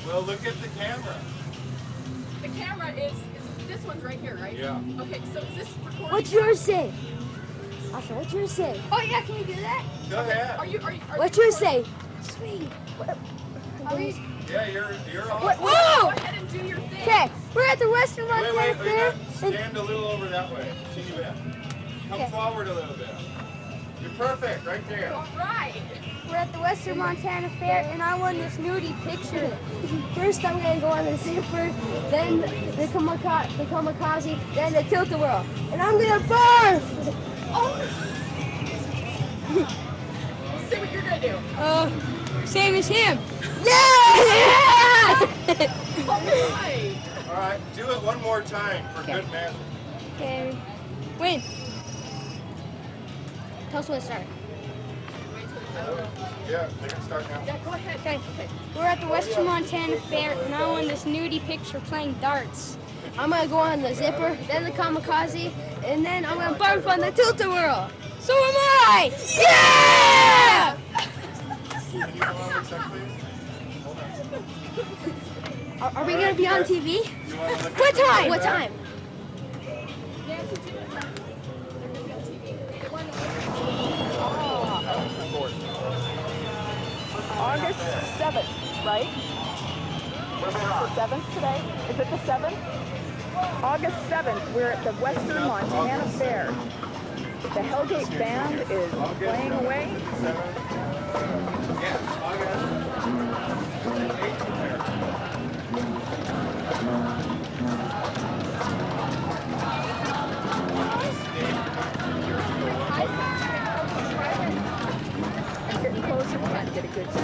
Well, look at the camera. The camera is this one's right here, right? Yeah. Okay, so is this recording? What's yours say? Asha, what's yours say? Oh yeah, can we do that? Go ahead. Are you What's yours say? Sweet. Yeah, you're on. Whoa! Go ahead and do your thing. Okay, we're at the Western Montana Wait, Fair. stand a little over that way. Teeny bit. Come forward a little bit. You're perfect, right there. All right. We're at the Western Montana Fair, and I won this nudie picture. First, I'm gonna go on the zipper, then the kamikaze, then the tilt-a-whirl, and I'm gonna barf. Oh. See what you're gonna do. Same as him. Yeah! All right. All right, do it one more time for good measure. Okay. Win. Tell us when to start. Yeah, they can start now. Yeah, go ahead. Okay. We're at the Western Montana Fair, and I won this nudie picture playing darts. I'm gonna go on the zipper, then the kamikaze, and then I'm gonna barf on the tilt-a-whirl. So am I! Yeah! Can you hold on one sec, please? Hold on. Are we gonna be on TV? You wanna look at What the time? What playback? time? Nancy, do it. They're gonna be on TV. They want to August 7th, right? It's the 7th today? Is it the 7th? August 7th, we're at the Western Montana Fair. The Hellgate Band is playing away. Yeah, August 8th there. I'm getting closer, can't get a good shot.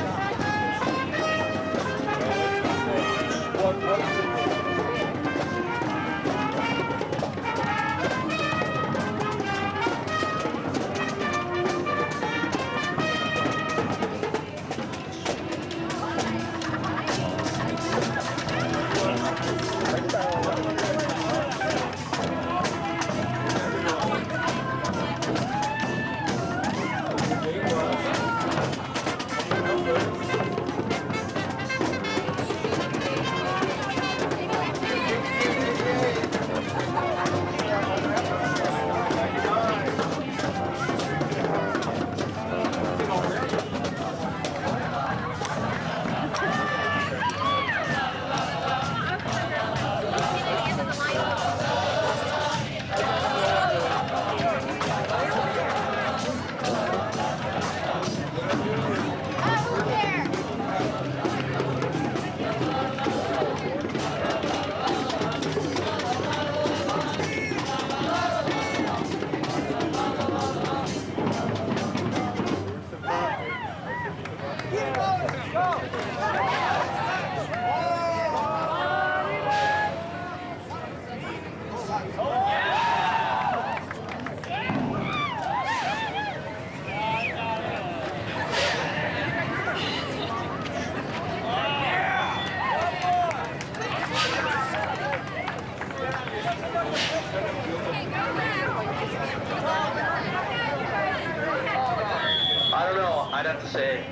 I don't know. I'd have to say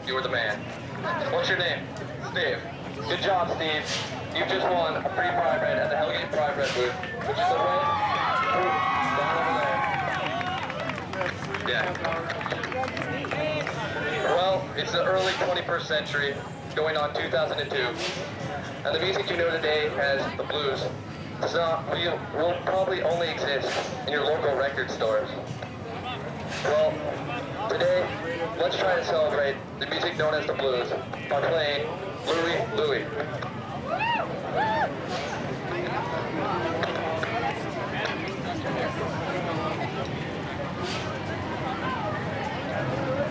you were the man. What's your name? Steve. Good job, Steve. You just won a free pride red at the Hellgate Pride Red booth, which is the red booth down over there. Yeah. Well, it's the early 21st century, going on 2002, and the music you know today as the blues will probably only exist in your local record stores. Well, today, let's try to celebrate the music known as the blues by playing Louie Louie.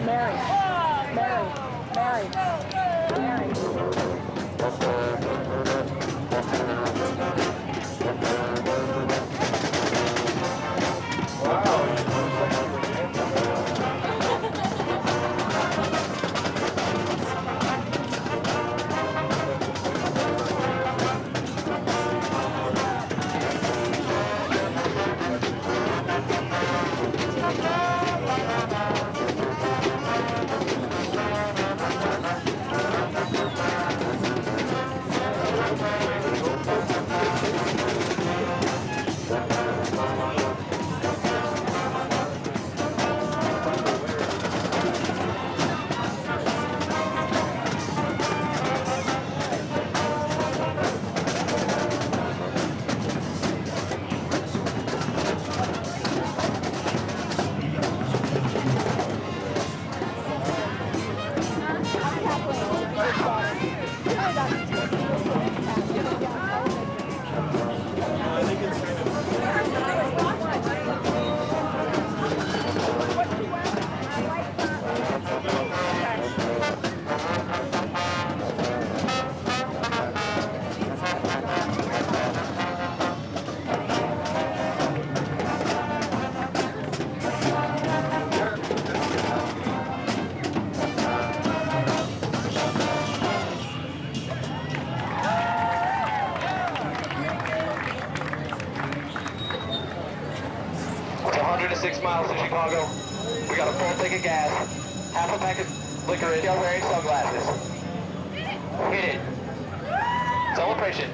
Mary. miles to Chicago. We got a full tank of gas, half a pack of liquor, and you're wearing sunglasses. Hit it. Celebration.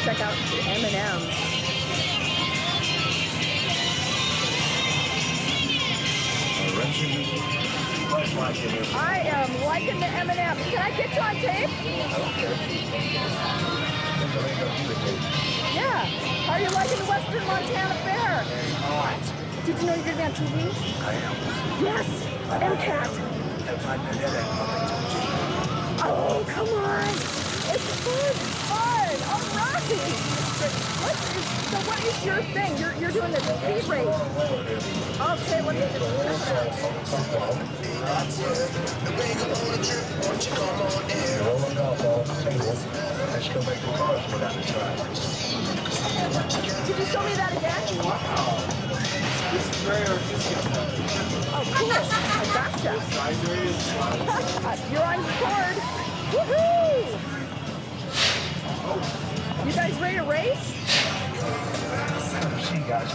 Check out the M&M's. I am liking the M&M's. Can I get you on tape? Yeah. How are you liking the Western Montana Fair? Did you know you're going to be on TV? I am. Yes. MCAT. Oh, come on. It's fun. All right. So what is your thing? You're doing the speed race. Okay, let me just Could you show me that again? Wow. This is very artistic. Oh, cool. I gotcha. You're on record. Woohoo! You guys ready to race? See you guys.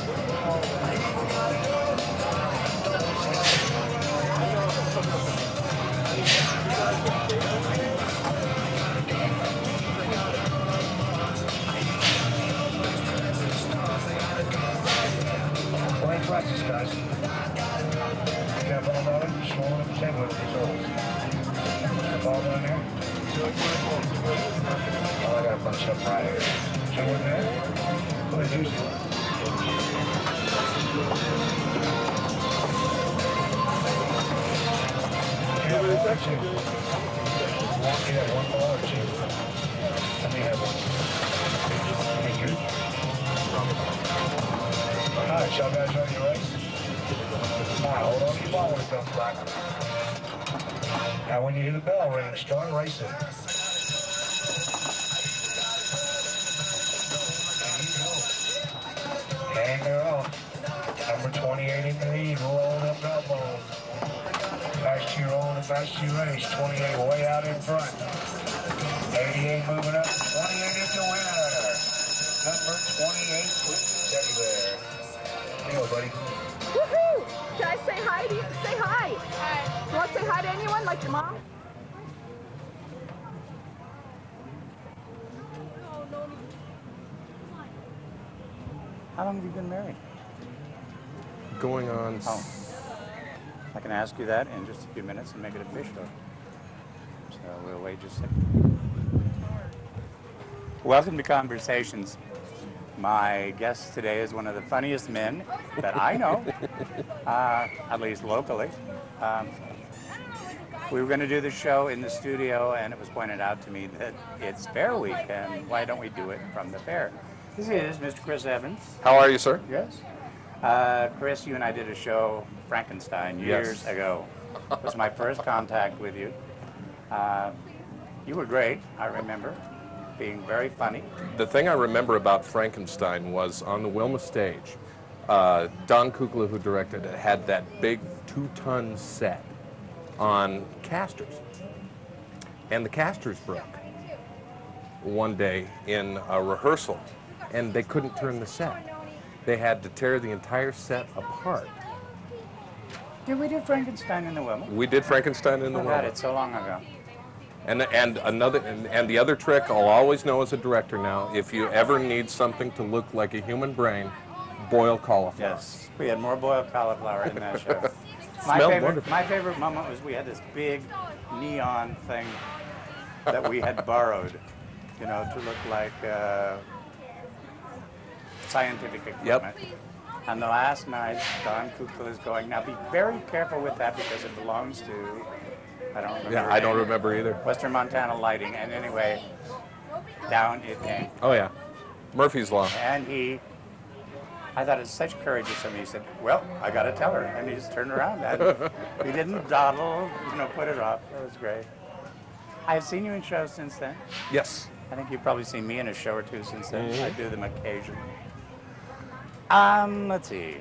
Play practice, guys. You got ball down, small and same with these holes. Ball down there? Oh, I got a bunch up right here. See one there? What is it? Yeah, one or two. One ball or two. Let me have one. Thank you. All right, y'all guys ready to race? All right, hold on to your ball when it comes back. Now, when you hear the bell ring, start racing. And they're off. Number 28 in the lead, rolling up elbows. Fast you rolling, fast you race. 28 way out in front. 88 moving up. 28 is the winner. Number 28, steady there. Here you go, buddy. Woohoo! Can I say hi to you? Say hi. Hi. You want to say hi to anyone, like your mom? How long have you been married? Going on. Oh. I can ask you that in just a few minutes and make it official. So we'll wait just a second. Welcome to Conversations. My guest today is one of the funniest men that I know, at least locally. We were going to do the show in the studio, and it was pointed out to me that it's Fair Week, and why don't we do it from the fair? This is Mr. Chris Evans. How are you, sir? Yes. Chris, you and I did a show, Frankenstein, years ago. It was my first contact with you. You were great, I remember, being very funny. The thing I remember about Frankenstein was on the Wilma stage, Don Kukla, who directed it, had that big 2-ton set on casters. And the casters broke one day in a rehearsal, and they couldn't turn the set. They had to tear the entire set apart. Did we do Frankenstein in the Wilma? We did Frankenstein in the I Wilma. had it so long ago. And the other trick I'll always know as a director now, if you ever need something to look like a human brain, boil cauliflower. Yes, we had more boiled cauliflower in that show. Smelled wonderful. My favorite moment was we had this big neon thing that we had borrowed, you know, to look like scientific equipment. Yep. And the last night, Don Kukla is going, now be very careful with that because it belongs to, I don't remember. Yeah, I don't remember either. Western Montana Lighting. And anyway, down it came. Oh yeah, Murphy's Law. And I thought it was such courage of somebody. He said, well, I got to tell her. And he just turned around. And he didn't dawdle, you know, put it off. It was great. I've seen you in shows since then. Yes. I think you've probably seen me in a show or two since then. Mm-hmm. I do them occasionally. Let's see.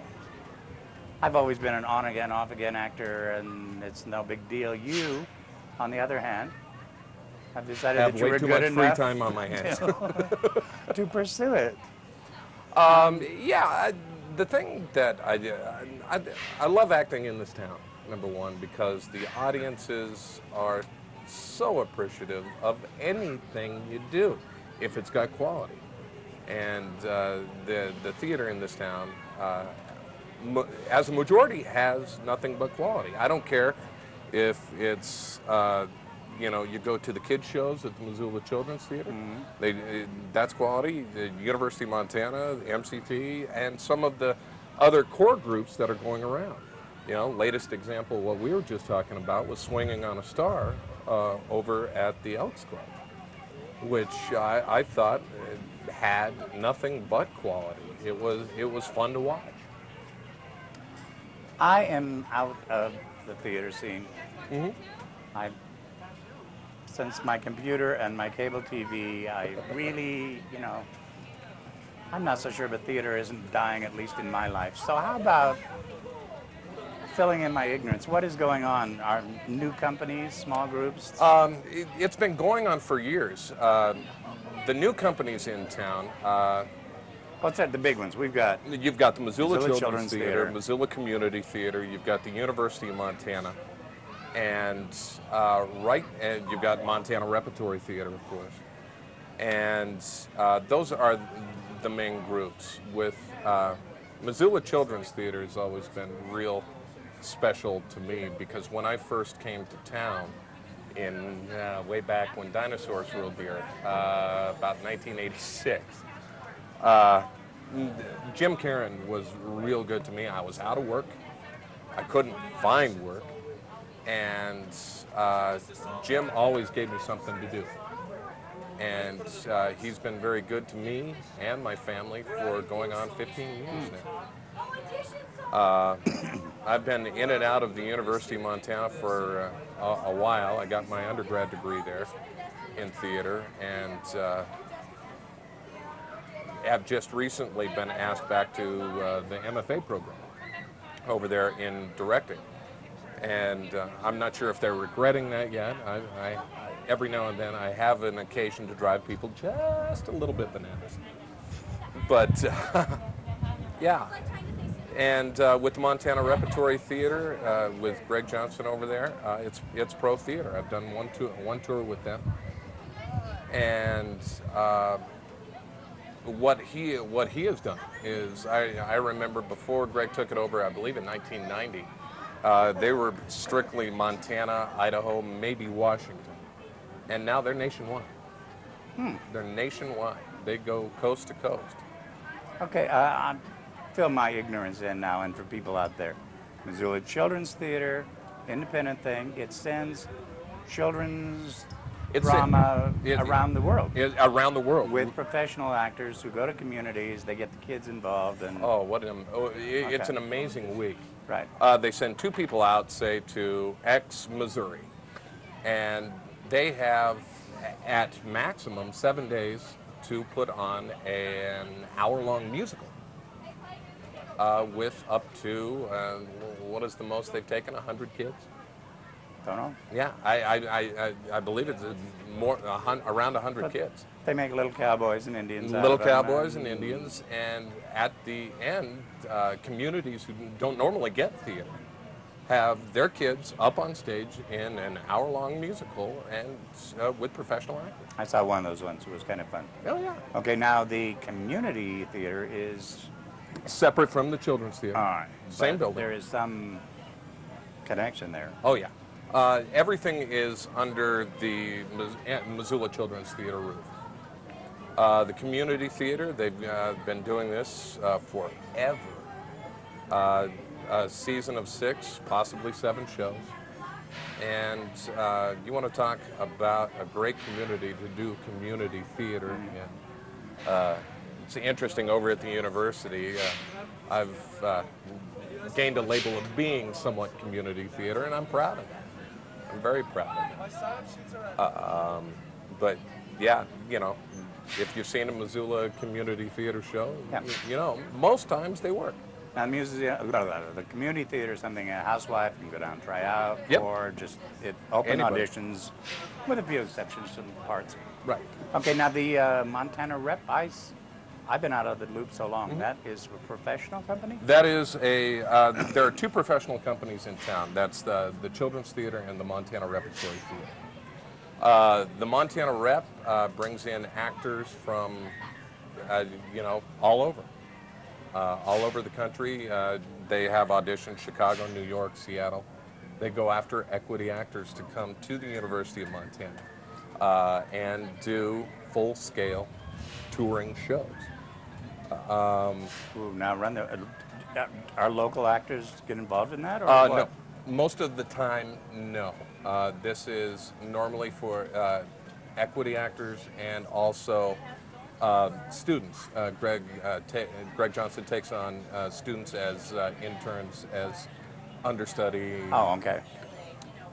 I've always been an on-again, off-again actor, and it's no big deal. You, on the other hand, have decided Have that you way were too good much enough free time on my hands. to pursue it. The thing that I love acting in this town, number one, because the audiences are so appreciative of anything you do if it's got quality. And the theater in this town, as a majority, has nothing but quality. I don't care if it's you go to the kids shows at the Missoula Children's Theater. Mm-hmm. That's quality. The University of Montana, the MCT, and some of the other core groups that are going around. You know, latest example, what we were just talking about was Swinging on a Star over at the Elks Club, which I thought had nothing but quality. It was fun to watch. I am out of the theater scene. Mm-hmm. Since my computer and my cable TV, I really, I'm not so sure, but theater isn't dying, at least in my life. So how about filling in my ignorance? What is going on? Are new companies, small groups? It's been going on for years. The new companies in town. What's that? The big ones we've got. You've got the Missoula Children's Theater, Missoula Community Theater. You've got the University of Montana, and you've got Montana Repertory Theater, of course. And those are the main groups. With Missoula Children's Theater has always been real special to me because when I first came to town, in way back when dinosaurs ruled the earth, about 1986. Jim Caron was real good to me. I was out of work. I couldn't find work. And Jim always gave me something to do. And he's been very good to me and my family for going on 15 years now. I've been in and out of the University of Montana for a while. I got my undergrad degree there in theater, and have just recently been asked back to the MFA program over there in directing. And I'm not sure if they're regretting that yet. I every now and then I have an occasion to drive people just a little bit bananas. But yeah. And with the Montana Repertory Theater, with Greg Johnson over there, it's pro theater. I've done one tour with them, and what he has done is I remember before Greg took it over, I believe in 1990, they were strictly Montana, Idaho, maybe Washington, and now they're nationwide. They're nationwide. They go coast to coast. Okay, I fill my ignorance in now, and for people out there, Missoula Children's Theater, independent thing. It sends children's drama around the world. Around the world. With professional actors who go to communities, they get the kids involved. And it's an amazing week. Right. They send 2 people out, say, to X, Missouri, and they have, at maximum, 7 days to put on an hour-long musical with up to, what is the most they've taken, 100 kids? Don't know. Yeah, I believe it's around 100 kids. They make little cowboys and Indians. Little cowboys and Indians, and at the end, communities who don't normally get theater have their kids up on stage in an hour-long musical and with professional actors. I saw one of those ones. It was kind of fun. Oh, yeah. Okay, now the community theater is separate from the children's theater. All right. Same building. There is some connection there. Oh, yeah. Everything is under the Missoula Children's Theater roof. The community theater, they've been doing this forever. A season of 6, possibly 7 shows. And you want to talk about a great community to do community theater. And, it's interesting, over at the university, I've gained a label of being somewhat community theater, and I'm proud of that. I'm very proud of that. But yeah, you know, if you've seen a Missoula community theater show, you know, most times they work. Now, the community theater is something a housewife can go down and try out, or just open auditions, with a few exceptions to parts. Right. Okay, now the Montana Rep, I've been out of the loop so long. That is a professional company? That is there are 2 professional companies in town. That's the Children's Theater and the Montana Repertory Theater. The Montana Rep brings in actors from, you know, all over the country. They have auditions, Chicago, New York, Seattle. They go after equity actors to come to the University of Montana and do full-scale touring shows. Now, are local actors get involved in that? Or no, most of the time, no. This is normally for equity actors and also students. Greg Johnson takes on students as interns, as understudy. Oh, okay.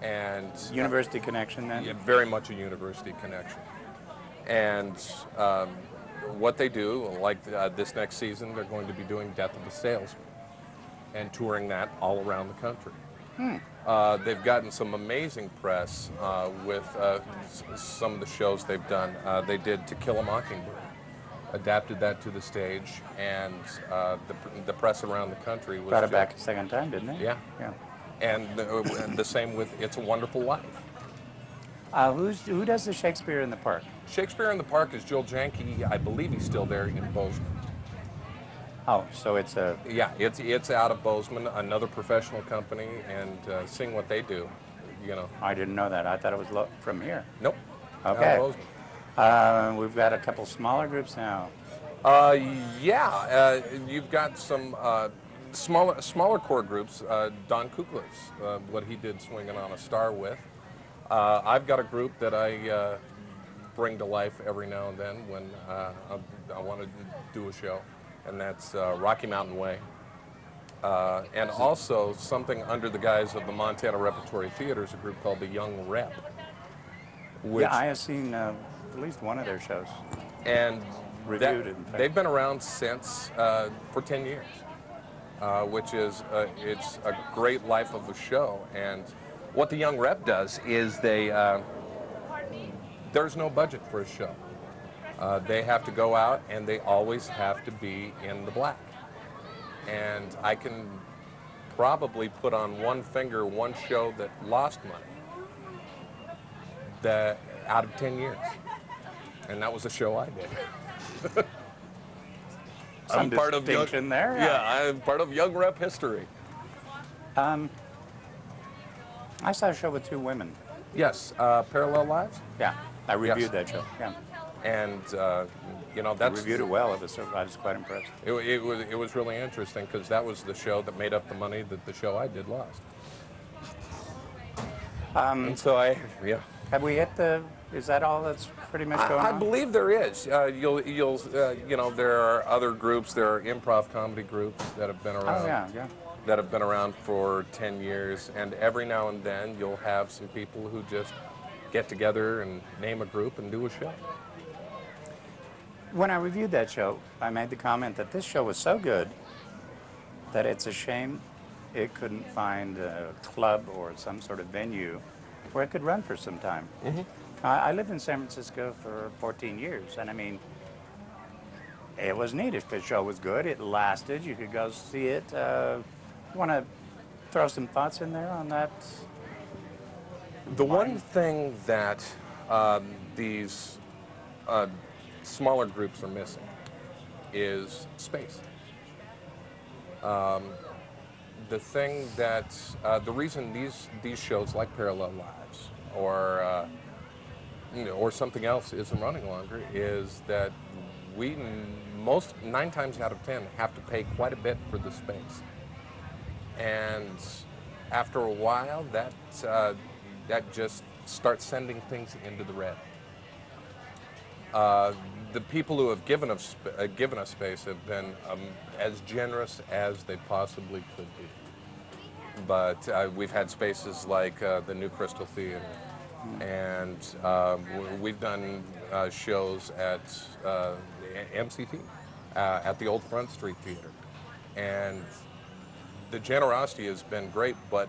And university connection then? Yeah, very much a university connection. And what they do, like this next season, they're going to be doing Death of a Salesman and touring that all around the country. They've gotten some amazing press with some of the shows they've done. They did To Kill a Mockingbird, adapted that to the stage, and the press around the country was brought it back a second time, didn't they? Yeah. And the same with It's a Wonderful Life. Who does the Shakespeare in the Park? Shakespeare in the Park is Joel Janke. I believe he's still there in Bozeman. Oh, so it's a... Yeah, it's out of Bozeman, another professional company, and seeing what they do, you know. I didn't know that. I thought it was from here. Nope. Okay. Out of Bozeman. We've got a couple smaller groups now. You've got some smaller core groups. Don Kuklis, what he did Swinging on a Star with. I've got a group that I bring to life every now and then when I want to do a show, and that's Rocky Mountain Way. And also something under the guise of the Montana Repertory Theater is a group called the Young Rep. Which, I have seen at least one of their shows. And reviewed they've been around since for 10 years, which is it's a great life of a show. And what the Young Rep does is there's no budget for a show. They have to go out, and they always have to be in the black. And I can probably put on one finger one show that lost money out of 10 years. And that was a show I did. I'm part of Young there. Yeah, I'm part of Young Rep history. I saw a show with 2 women. Yes, Parallel Lives? Yeah, I reviewed that show. Yeah. And You know, I that's reviewed it well. I was quite impressed. it was really interesting because that was the show that made up the money that the show I did lost. And so Have we hit the? Is that all that's pretty much going I on? believe there is. You'll you know, there are other groups. There are improv comedy groups that have been around. Oh yeah. That have been around for 10 years, and every now and then you'll have some people who just get together and name a group and do a show. When I reviewed that show, I made the comment that this show was so good that it's a shame it couldn't find a club or some sort of venue where it could run for some time. I lived in San Francisco for 14 years, and I mean, it was neat. If the show was good, it lasted. You could go see it. You want to throw some thoughts in there on that? The one thing that these smaller groups are missing is space. The thing that the reason these shows like Parallel Lives or you know, or something else isn't running longer is that we 9 times out of 10 have to pay quite a bit for the space, and after a while that just starts sending things into the red. The people who have given us space have been as generous as they possibly could be. But we've had spaces like the New Crystal Theater, and we've done shows at MCT, at the Old Front Street Theater. And the generosity has been great, but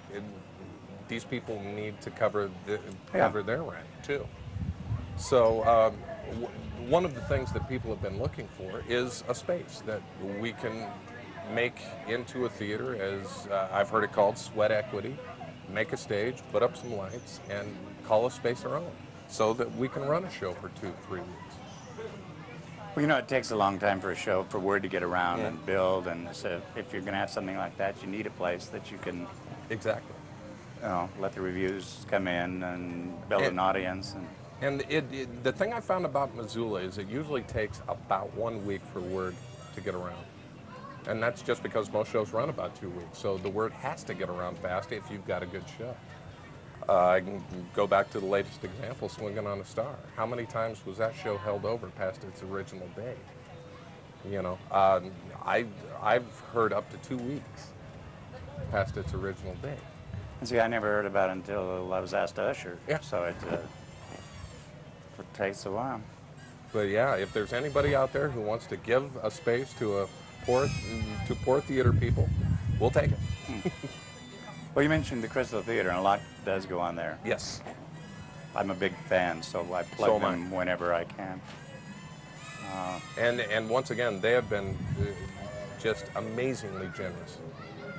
these people need to cover their rent too. So one of the things that people have been looking for is a space that we can make into a theater, as I've heard it called, sweat equity, make a stage, put up some lights, and call a space our own, so that we can run a show for 2-3 weeks. Well, you know, it takes a long time for a show, for word to get around and build, and so if you're going to have something like that, you need a place that you can Exactly. Let the reviews come in and build an audience. And the thing I found about Missoula is it usually takes about 1 week for word to get around. And that's just because most shows run about 2 weeks. So the word has to get around fast if you've got a good show. I can go back to the latest example, Swinging on a Star. How many times was that show held over past its original date? You know, I've heard up to 2 weeks past its original date. And see, I never heard about it until I was asked to usher. Yeah. So it takes a while. But yeah, if there's anybody out there who wants to give a space to poor theater people, we'll take it. Well, you mentioned the Crystal Theater, and a lot does go on there. Yes. I'm a big fan, so I plug them whenever I can. And once again, they have been just amazingly generous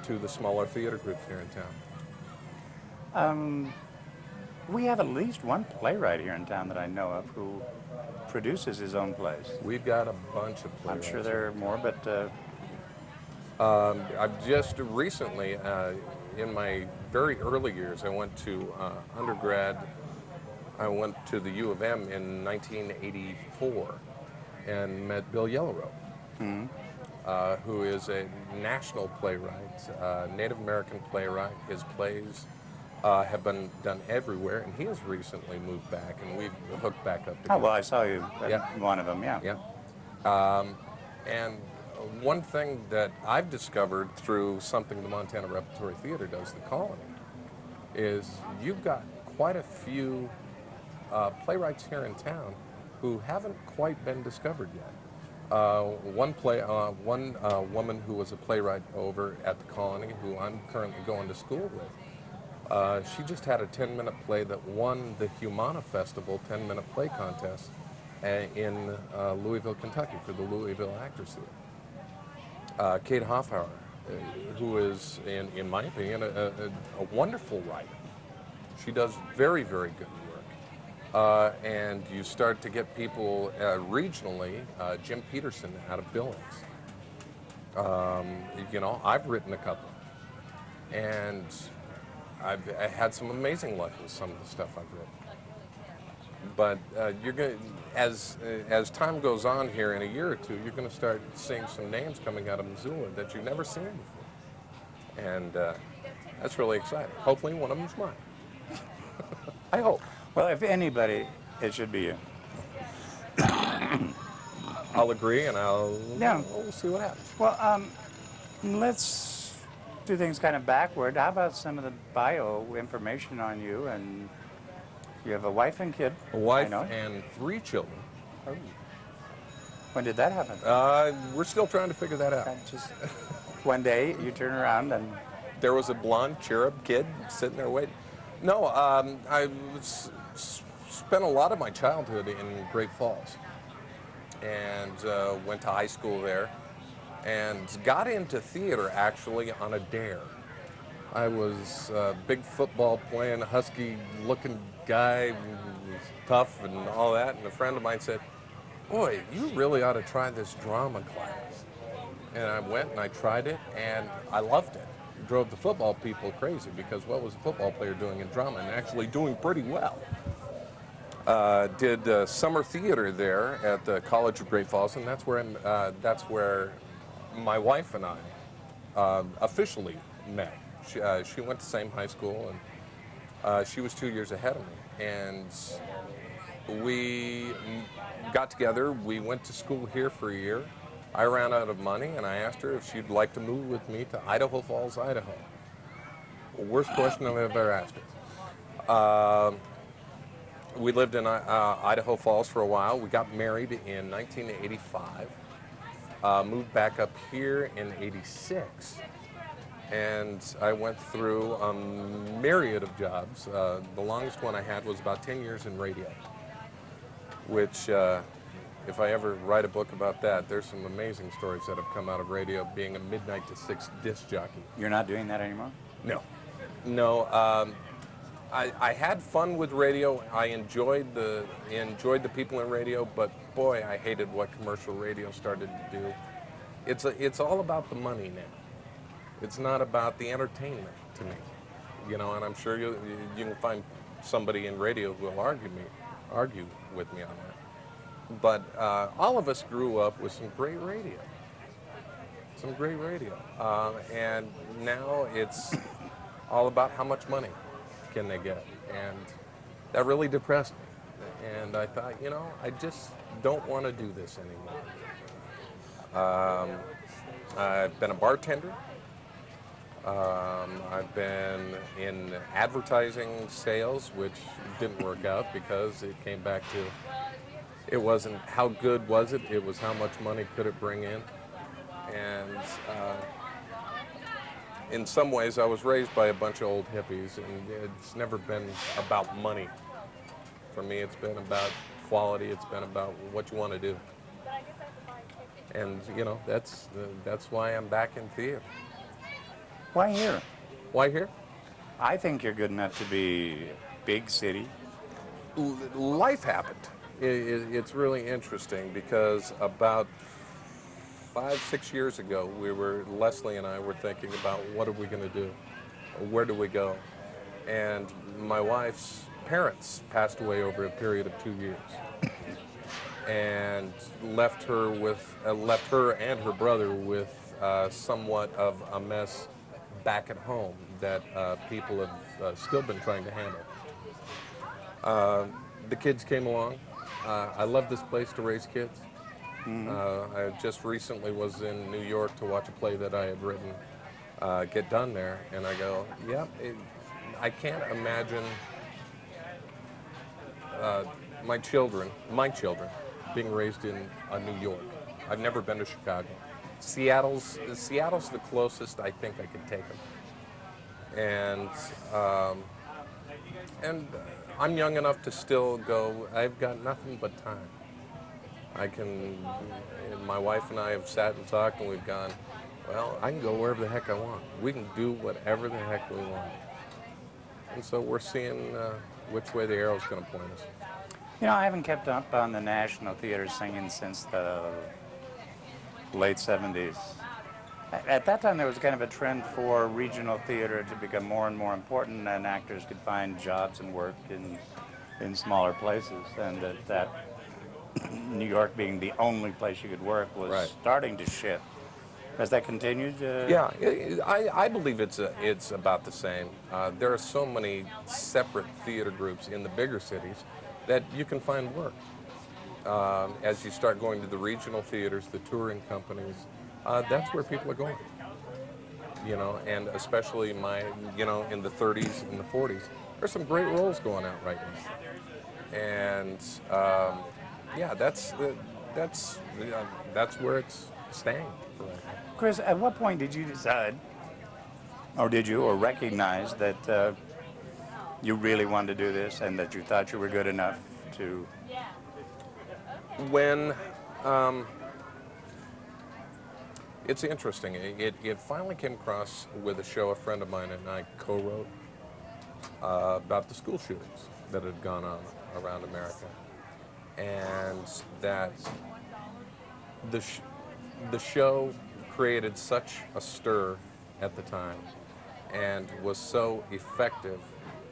to the smaller theater groups here in town. We have at least one playwright here in town that I know of who produces his own plays. We've got a bunch of playwrights. I'm sure there are more, but... I've just recently, in my very early years, I went to undergrad. I went to the U of M in 1984 and met Bill Yellowrope, who is a national playwright, Native American playwright. His plays have been done everywhere, and he has recently moved back, and we've hooked back up together. Oh, well, I saw you at one of them, yeah. Yeah. And one thing that I've discovered through something the Montana Repertory Theater does, the Colony, is you've got quite a few playwrights here in town who haven't quite been discovered yet. One woman who was a playwright over at the Colony, who I'm currently going to school with, she just had a 10-minute play that won the Humana Festival 10-minute play contest in Louisville, Kentucky, for the Louisville Actors Theater. Kate Hoffhauer, who is, in my opinion, a wonderful writer. She does very, very good work. And you start to get people regionally, Jim Peterson out of Billings. You know, I've written a couple. And I've had some amazing luck with some of the stuff I've written. But you're going as time goes on here in a year or two, you're going to start seeing some names coming out of Missoula that you've never seen before, and that's really exciting. Hopefully, one of them's mine. I hope. Well, if anybody, it should be you. I'll agree, and we'll see what happens. Well, let's do things kind of backward. How about some of the bio information on you? And you have a wife and kid. A wife and 3 children. Oh. When did that happen? We're still trying to figure that out. Just one day you turn around and there was a blonde cherub kid sitting there waiting. No, I spent a lot of my childhood in Great Falls, and went to high school there, and got into theater actually on a dare. I was a big football playing, husky looking guy, was tough and all that, and a friend of mine said, "Boy, you really ought to try this drama class." And I went and I tried it, and I loved it. It drove the football people crazy, because what was a football player doing in drama, and actually doing pretty well. Did summer theater there at the College of Great Falls, and that's where my wife and I officially met. She went to the same high school, and she was 2 years ahead of me. And we got together. We went to school here for a year. I ran out of money, and I asked her if she'd like to move with me to Idaho Falls, Idaho. Worst question I've ever asked her. We lived in Idaho Falls for a while. We got married in 1985. Moved back up here in '86. And I went through a myriad of jobs. The longest one I had was about 10 years in radio, which, if I ever write a book about that, there's some amazing stories that have come out of radio, being a midnight to 6 disc jockey. You're not doing that anymore? No. No. I had fun with radio. I enjoyed the people in radio, but boy, I hated what commercial radio started to do. It's all about the money now. It's not about the entertainment to me, And I'm sure you can find somebody in radio who will argue with me on that. But all of us grew up with some great radio. And now it's all about how much money can they get, and that really depressed me. And I thought, I just don't want to do this anymore. I've been a bartender. I've been in advertising sales, which didn't work out because it came back to, it wasn't how good was it, it was how much money could it bring in. And in some ways, I was raised by a bunch of old hippies, and it's never been about money. For me, it's been about quality. It's been about what you want to do. And, that's why I'm back in theater. Why here? Why here? I think you're good enough to be big city. Life happened. It's really interesting because about 5-6 years ago, Leslie and I were thinking about what are we going to do? Where do we go? And my wife's parents passed away over a period of 2 years, and left her and her brother with somewhat of a mess back at home that people have still been trying to handle. The kids came along. I love this place to raise kids. Mm-hmm. I just recently was in New York to watch a play that I had written get done there, and I go, I can't imagine my children being raised in New York. I've never been to Chicago. Seattle's the closest I think I could take them, and I'm young enough to still go. I've got nothing but time. My wife and I have sat and talked, and we've gone, well, I can go wherever the heck I want. We can do whatever the heck we want. And so we're seeing which way the arrow's going to point us. I haven't kept up on the National Theater singing since the late 70s. At that time, there was kind of a trend for regional theater to become more and more important, and actors could find jobs and work in in smaller places, and that New York being the only place you could work was Right. starting to shift. Has that continued? Yeah, I believe it's about the same. There are so many separate theater groups in the bigger cities that you can find work. As you start going to the regional theaters, the touring companies, that's where people are going. You know, and especially in the 30s and the 40s, there's some great roles going out right now. And yeah, that's where it's staying for right now. Chris, at what point did you decide, or did you, or recognize that you really wanted to do this and that you thought you were good enough to? When it's interesting, it finally came across with a show a friend of mine and I co-wrote about the school shootings that had gone on around America, and that the show created such a stir at the time and was so effective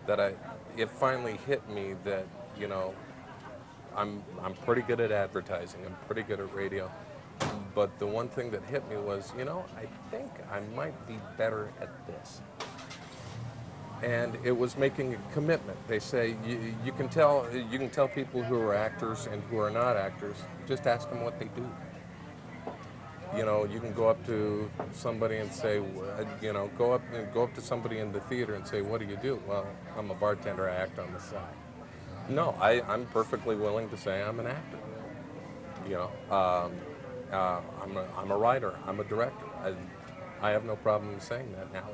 that it finally hit me that, you know, I'm pretty good at advertising, I'm pretty good at radio, but the one thing that hit me was, you know, I think I might be better at this. And it was making a commitment. They say you can tell people who are actors and who are not actors. Just ask them what they do. You know, you can go up to somebody and say, you know, go up to somebody in the theater and say, what do you do? Well, I'm a bartender. I act on the side. No, I'm perfectly willing to say I'm an actor. You know, I'm a writer. I'm a director. I have no problem saying that now.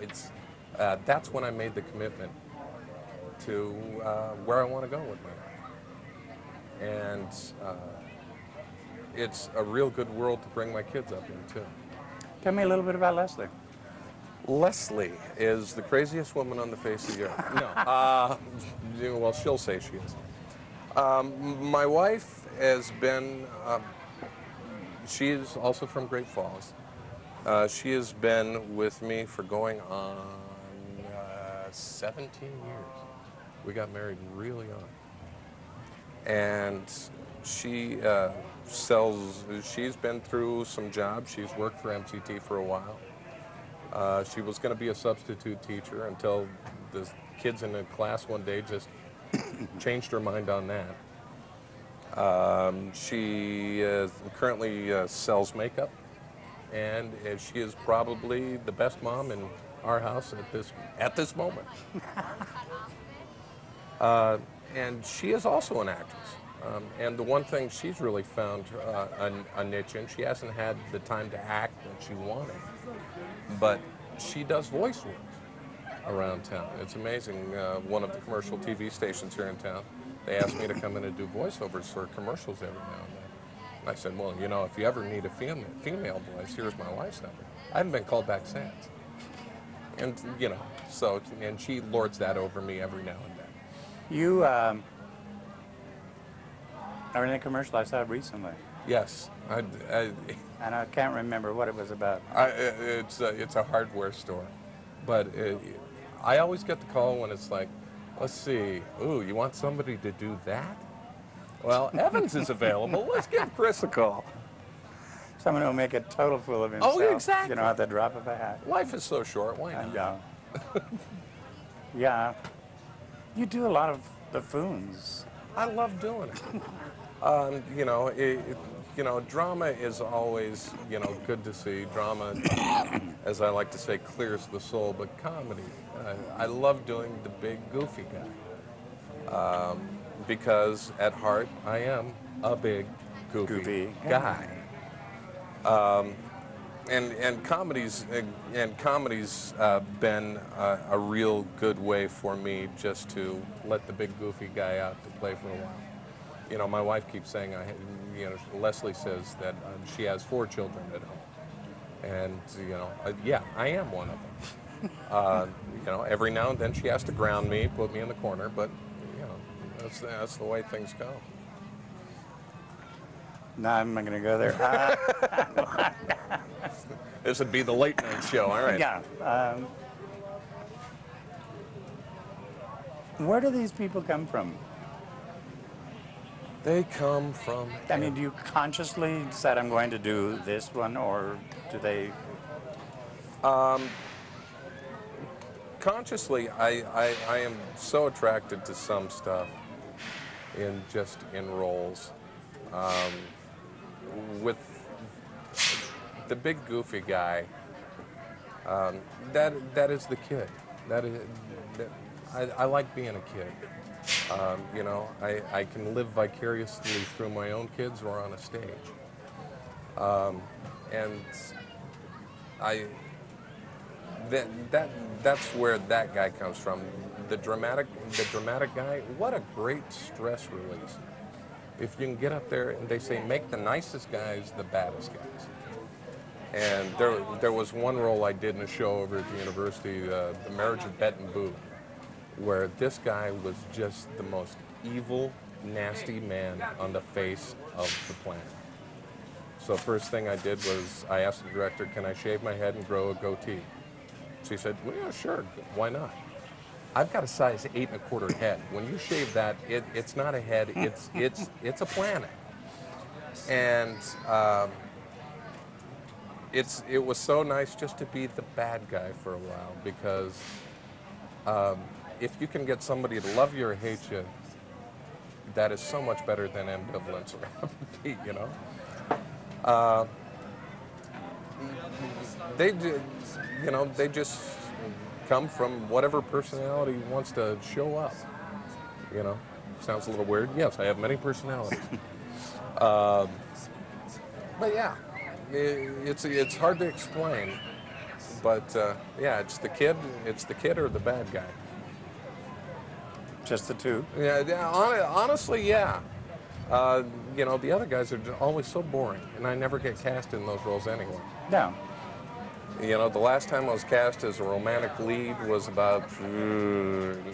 That's when I made the commitment to where I want to go with my life. And it's a real good world to bring my kids up in, too. Tell me a little bit about Leslie. Leslie is the craziest woman on the face of the earth. No. Well, she'll say she is. My wife has been, she is also from Great Falls. She has been with me for going on 17 years. We got married really young. And she she's been through some jobs. She's worked for MTT for a while. She was going to be a substitute teacher until the kids in the class one day just changed her mind on that. She currently sells makeup, and she is probably the best mom in our house at this moment. And she is also an actress. And the one thing she's really found a niche in, she hasn't had the time to act that she wanted, but she does voice work around town. It's amazing. One of the commercial TV stations here in town, they asked me to come in and do voiceovers for commercials every now and then. And I said, well, you know, if you ever need a female voice, here's my wife's number. I haven't been called back since. And, you know, and she lords that over me every now and then. You are in a commercial I saw recently. Yes. And I can't remember what it was about. It's a hardware store. But I always get the call when it's like, let's see, ooh, you want somebody to do that? Well, Evans is available. Let's give Chris a call. Someone who'll make a total fool of himself. Oh, exactly. You know, at the drop of a hat. Life is so short. Why not? Yeah. Yeah. You do a lot of buffoons. I love doing it. You know, drama is always, you know, good to see. Drama, as I like to say, clears the soul. But comedy, I love doing the big goofy guy. Because at heart, I am a big goofy guy. And comedy's been a real good way for me just to let the big goofy guy out to play for a while. You know, my wife keeps saying, Leslie says that she has 4 children at home. And, you know, yeah, I am one of them. You know, every now and then she has to ground me, put me in the corner, but, you know, that's the way things go. No, I'm not going to go there. This would be the late night show, all right. Yeah. Where do these people come from? They come from... I mean, do you consciously decide I'm going to do this one, or do they? Consciously, I am so attracted to some stuff in roles. With the big goofy guy, that is the kid. I like being a kid. You know, I can live vicariously through my own kids or on a stage. And that's where that guy comes from. The dramatic guy, what a great stress release. If you can get up there and they say, make the nicest guys the baddest guys. And there was one role I did in a show over at the university, The Marriage of Bet and Boo, where this guy was just the most evil, nasty man on the face of the planet. So first thing I did was I asked the director, can I shave my head and grow a goatee? She said, well, yeah, sure, why not? I've got a size 8 1/4 head. When you shave that, it's not a head, it's a planet. And it was so nice just to be the bad guy for a while, because if you can get somebody to love you or hate you, that is so much better than ambivalence or apathy, you know. They just come from whatever personality wants to show up. You know, sounds a little weird. Yes, I have many personalities. But yeah, it's hard to explain. But yeah, it's the kid or the bad guy. Just the two? Yeah, honestly, yeah. You know, the other guys are always so boring, and I never get cast in those roles anyway. No. You know, the last time I was cast as a romantic lead was about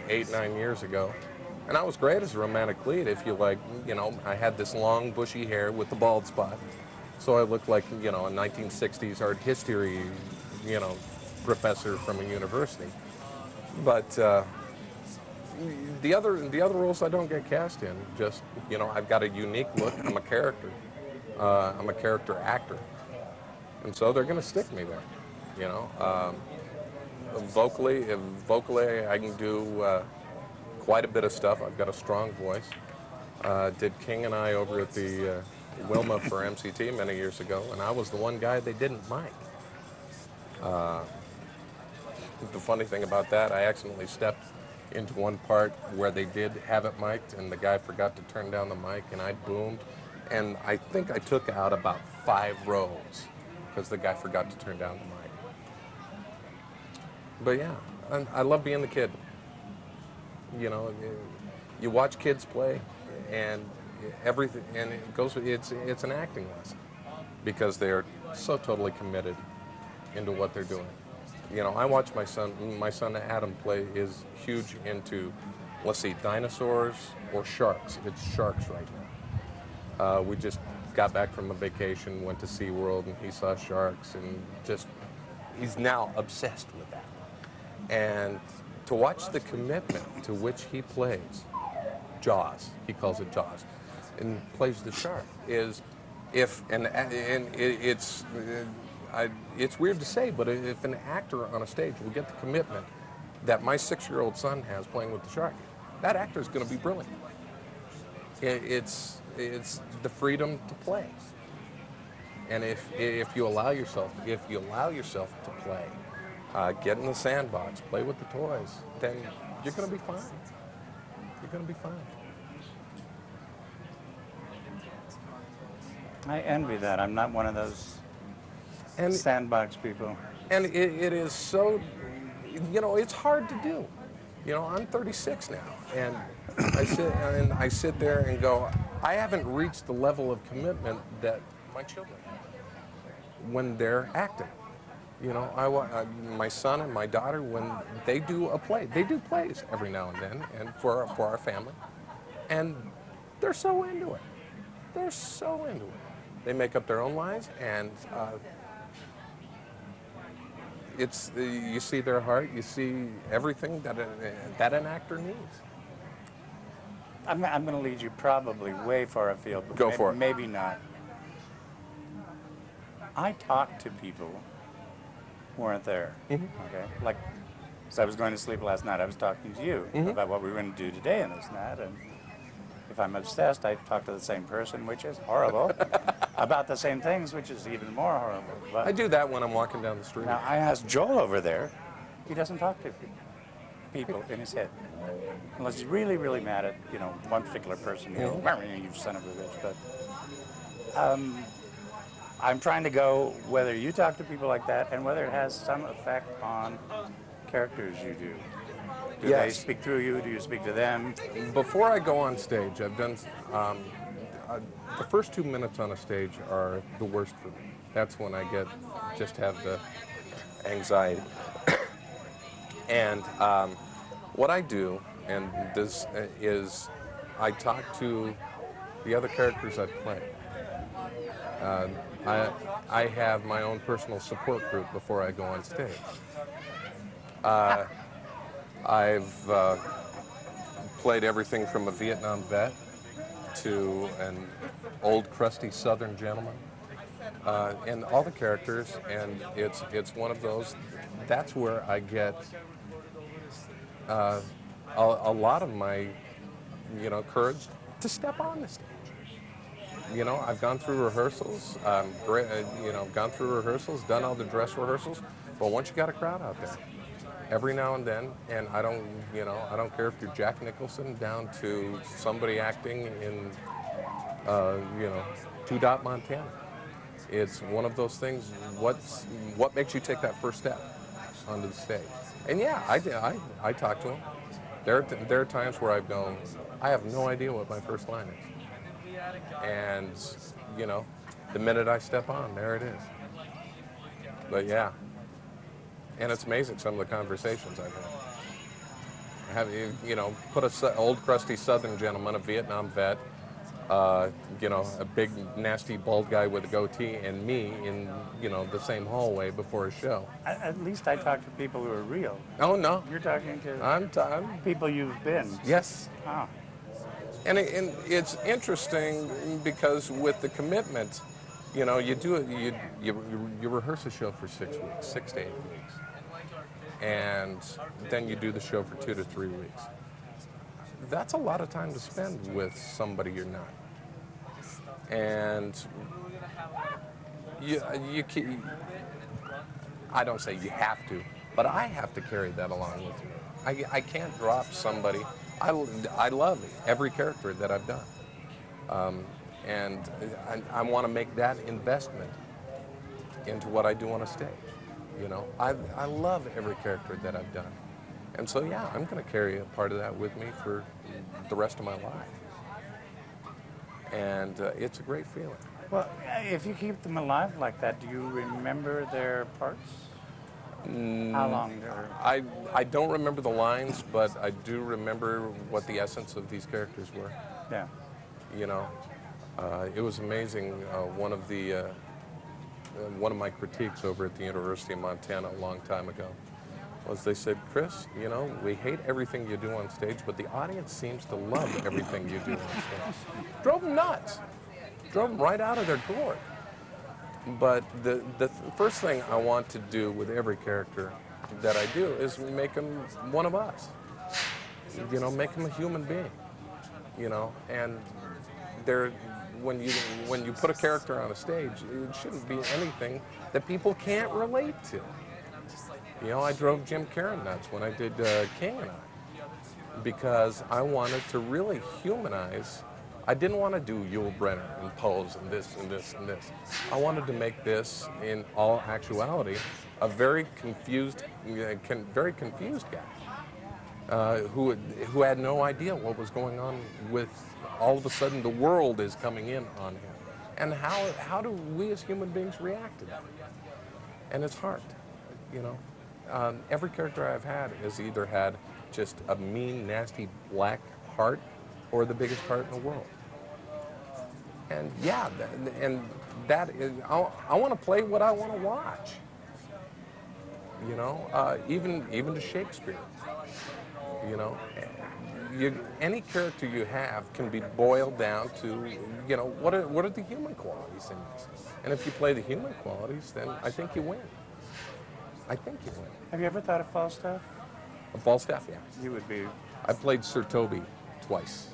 8, 9 years ago. And I was great as a romantic lead. If you like, you know, I had this long, bushy hair with the bald spot. So I looked like, you know, a 1960s art history, you know, professor from a university. But the other roles I don't get cast in. Just, you know, I've got a unique look. I'm a character. I'm a character actor. And so they're going to stick me there. You know, vocally, I can do quite a bit of stuff. I've got a strong voice. Did King and I over at the Wilma for MCT many years ago, and I was the one guy they didn't mic. The funny thing about that, I accidentally stepped into one part where they did have it mic'd, and the guy forgot to turn down the mic, and I boomed. And I think I took out about 5 rows because the guy forgot to turn down the mic. But yeah, I love being the kid. You know, you watch kids play, and everything, and it's an acting lesson because they are so totally committed into what they're doing. You know, I watch my son Adam play is huge into, let's see, dinosaurs or sharks. It's sharks right now. We just got back from a vacation, went to SeaWorld, and he saw sharks, and just, he's now obsessed with that. And to watch the commitment to which he plays Jaws, he calls it Jaws, and plays the shark, is it's weird to say, but if an actor on a stage will get the commitment that my 6-year-old son has playing with the shark, that actor is going to be brilliant. It's the freedom to play, and if you allow yourself to play, get in the sandbox, play with the toys, then you're going to be fine. You're going to be fine. I envy that. I'm not one of those sandbox people. And it is so, you know, it's hard to do. You know, I'm 36 now, and I sit there and go, I haven't reached the level of commitment that my children have when they're acting. You know, my son and my daughter, when they do a play, they do plays every now and then, and for our family, and they're so into it. They're so into it. They make up their own lives, and you see their heart, you see everything that an actor needs. I'm going to lead you probably way far afield. But Go for it. Maybe not. I talked to people who weren't there. Okay, like, as I was going to sleep last night, I was talking to you about what we were going to do today and this and that. And if I'm obsessed, I talk to the same person, which is horrible, about the same things, which is even more horrible. But I do that when I'm walking down the street. now, I asked Joel over there. He doesn't talk to people in his head. Unless he's really, really mad at, one particular person. You son of a bitch. But I'm trying to go whether you talk to people like that and whether it has some effect on characters you do. Do they Yes. speak through you? Do you speak to them? Before I go on stage, I've done, the first 2 minutes on a stage are the worst for me. That's when I just have the anxiety. And what I do, and this is, I talk to the other characters I play. I have my own personal support group before I go on stage. I've played everything from a Vietnam vet to an old crusty Southern gentleman, and all the characters, and it's one of those. That's where I get a lot of my courage to step on the stage. I've gone through rehearsals, gone through rehearsals, done all the dress rehearsals, but once you got a crowd out there, every now and then, and I don't care if you're Jack Nicholson down to somebody acting in, Two Dot, Montana. It's one of those things. What makes you take that first step onto the stage? And yeah, I talk to them. There are times where I've gone, I have no idea what my first line is. And, the minute I step on, there it is. But yeah. And it's amazing some of the conversations I've had. Put an old crusty Southern gentleman, a Vietnam vet, a big nasty bald guy with a goatee, and me in, the same hallway before a show. At least I talk to people who are real. Oh, no. You're talking to I'm people you've been. Yes. Oh. And it's interesting because with the commitment, you do it, you rehearse a show for 6 weeks, 6 to 8 weeks. And then you do the show for 2 to 3 weeks. That's a lot of time to spend with somebody you're not. And I don't say you have to, but I have to carry that along with me. I can't drop somebody. I love every character that I've done. And I want to make that investment into what I do on a stage. I love every character that I've done. And so, yeah, I'm going to carry a part of that with me for the rest of my life. And it's a great feeling. Well, if you keep them alive like that, do you remember their parts? How long they're... I don't remember the lines, but I do remember what the essence of these characters were. Yeah. It was amazing. One of my critiques over at the University of Montana a long time ago was they said, Chris, we hate everything you do on stage, but the audience seems to love everything you do on stage. Drove them nuts. Drove them right out of their gourd. But the first thing I want to do with every character that I do is make them one of us. Make them a human being. And when you put a character on a stage, it shouldn't be anything that people can't relate to. I drove Jim Carrey nuts when I did King and I, because I wanted to really humanize. I didn't want to do Yul Brynner and pose and this and this and this. I wanted to make this, in all actuality, a very confused guy who had no idea what was going on with. All of a sudden, the world is coming in on him, and how do we as human beings react to that? And it's hard, Every character I've had has either had just a mean, nasty, black heart, or the biggest heart in the world. And yeah, that is, I want to play what I want to watch. Even to Shakespeare. any character you have can be boiled down to, you know, what are the human qualities in this? And if you play the human qualities, then I think you win. I think you win. Have you ever thought of Falstaff? Falstaff, yeah. You would be I played Sir Toby twice.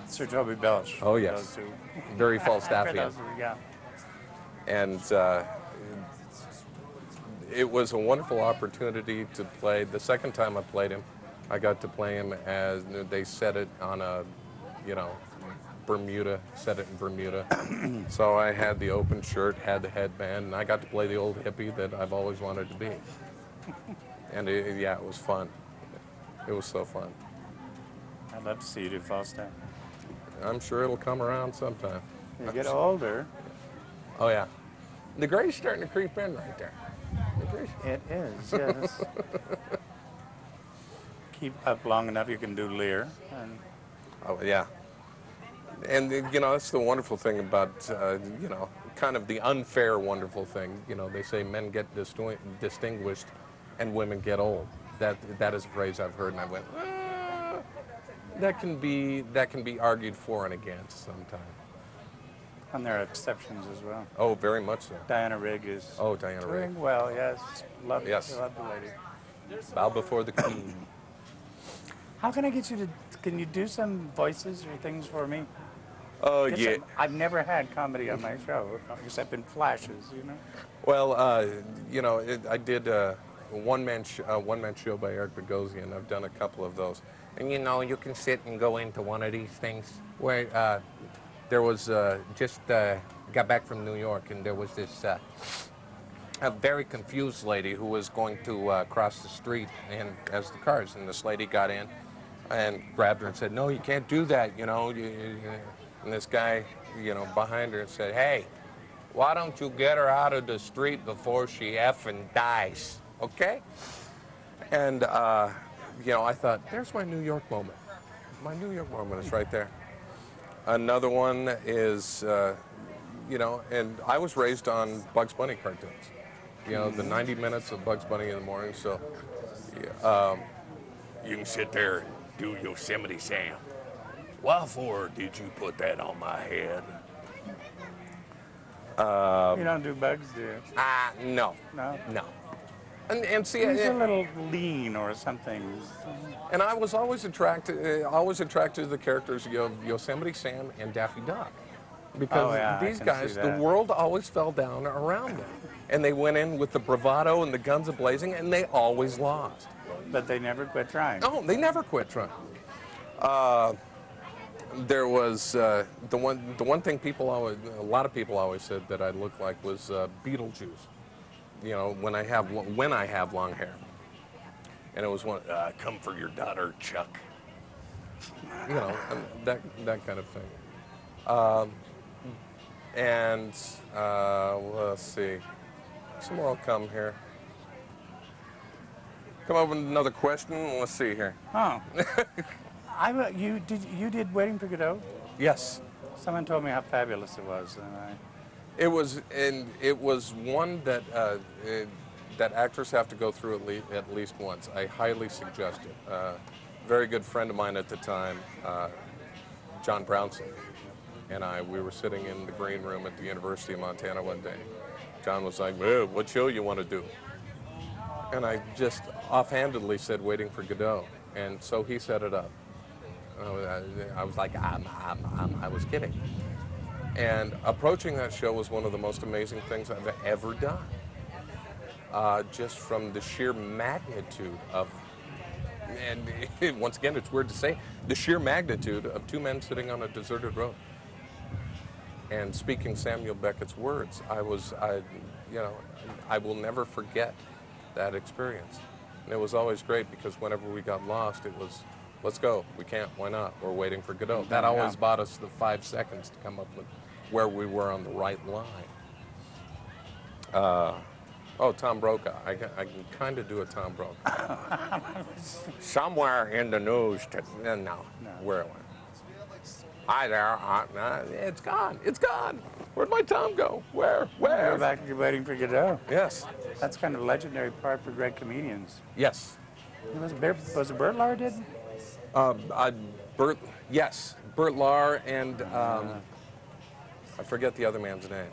Sir Toby Belch. Oh, yes. Those two. Very For Falstaffian. those, yeah. And it was a wonderful opportunity to play. The second time I played him, I got to play him as they set it on a, you know, Bermuda, set it in Bermuda. So I had the open shirt, had the headband, and I got to play the old hippie that I've always wanted to be. And yeah, it was fun. It was so fun. I'd love to see you do Falstaff. I'm sure it'll come around sometime. You get older. Oh yeah. The gray's starting to creep in right there. The gray's... It is, yes. Keep up long enough, you can do Lear. And Oh yeah. And you know, that's the wonderful thing about you know, kind of the unfair wonderful thing. You know, they say men get distinguished and women get old. That is a phrase I've heard, and I went, that can be argued for and against sometimes. and there are exceptions as well. Oh, very much so. Diana Rigg is Diana Rigg. doing well, yes. Love, Yes. love the lady. Bow before the queen. How can I get you to, can you do some voices or things for me? Oh, Get yeah. some- I've never had comedy on my show, except in flashes, you know? Well, you know, I did a one-man show by Eric Bogosian. I've done a couple of those. And, you know, you can sit and go into one of these things where there was got back from New York, and there was this a very confused lady who was going to cross the street and as the cars, and this lady got in and grabbed her and said, "No, you can't do that, you know." And this guy, you know, behind her said, "Hey, why don't you get her out of the street before she effing dies, okay?" And, you know, I thought, there's my New York moment. My New York moment is right there. Another one is, you know, and I was raised on Bugs Bunny cartoons. You know, the 90 minutes of Bugs Bunny in the morning, so you can sit there and do Yosemite Sam. Why for did you put that on my head? You don't do Bugs, do you? No. No? No. And see, He's a little lean or something. and I was always attracted to the characters of Yosemite Sam and Daffy Duck. Because Oh, yeah, I these can guys, see the that. world always fell down around them. And they went in with the bravado and the guns a-blazing, and they always lost. But they never quit trying. No, they never quit trying. There was the one thing a lot of people always said that I looked like was Beetlejuice. You know, when I have long hair, and it was one, "Come for your daughter, Chuck." You know, and that kind of thing. And let's see, some more will come here. Come up with another question. Let's see here. Oh. You did Waiting for Godot? Yes. Someone told me how fabulous it was, and It was one that that actors have to go through at least once. I highly suggest it. Very good friend of mine at the time, John Brownson, and we were sitting in the green room at the University of Montana one day. John was like, "Well, what show you want to do?" And I just offhandedly said, "Waiting for Godot," and so he set it up. I was like, I was kidding. And approaching that show was one of the most amazing things I've ever done. Just from the sheer magnitude of, and once again, it's weird to say, the sheer magnitude of two men sitting on a deserted road and speaking Samuel Beckett's words. I will never forget that experience. And it was always great because whenever we got lost, it was, let's go. We can't. Why not? We're waiting for Godot. That always bought us the 5 seconds to come up with where we were on the right line. Tom Brokaw. I can kind of do a Tom Brokaw. Somewhere in the news. Where it went. Hi there. It's gone. It's gone. Where'd my Tom go? Where? Go back to Waiting for Godot. Yes. That's kind of a legendary part for great comedians. Yes. Was it Bert Lahr did? Yes, Bert Lahr and I forget the other man's name.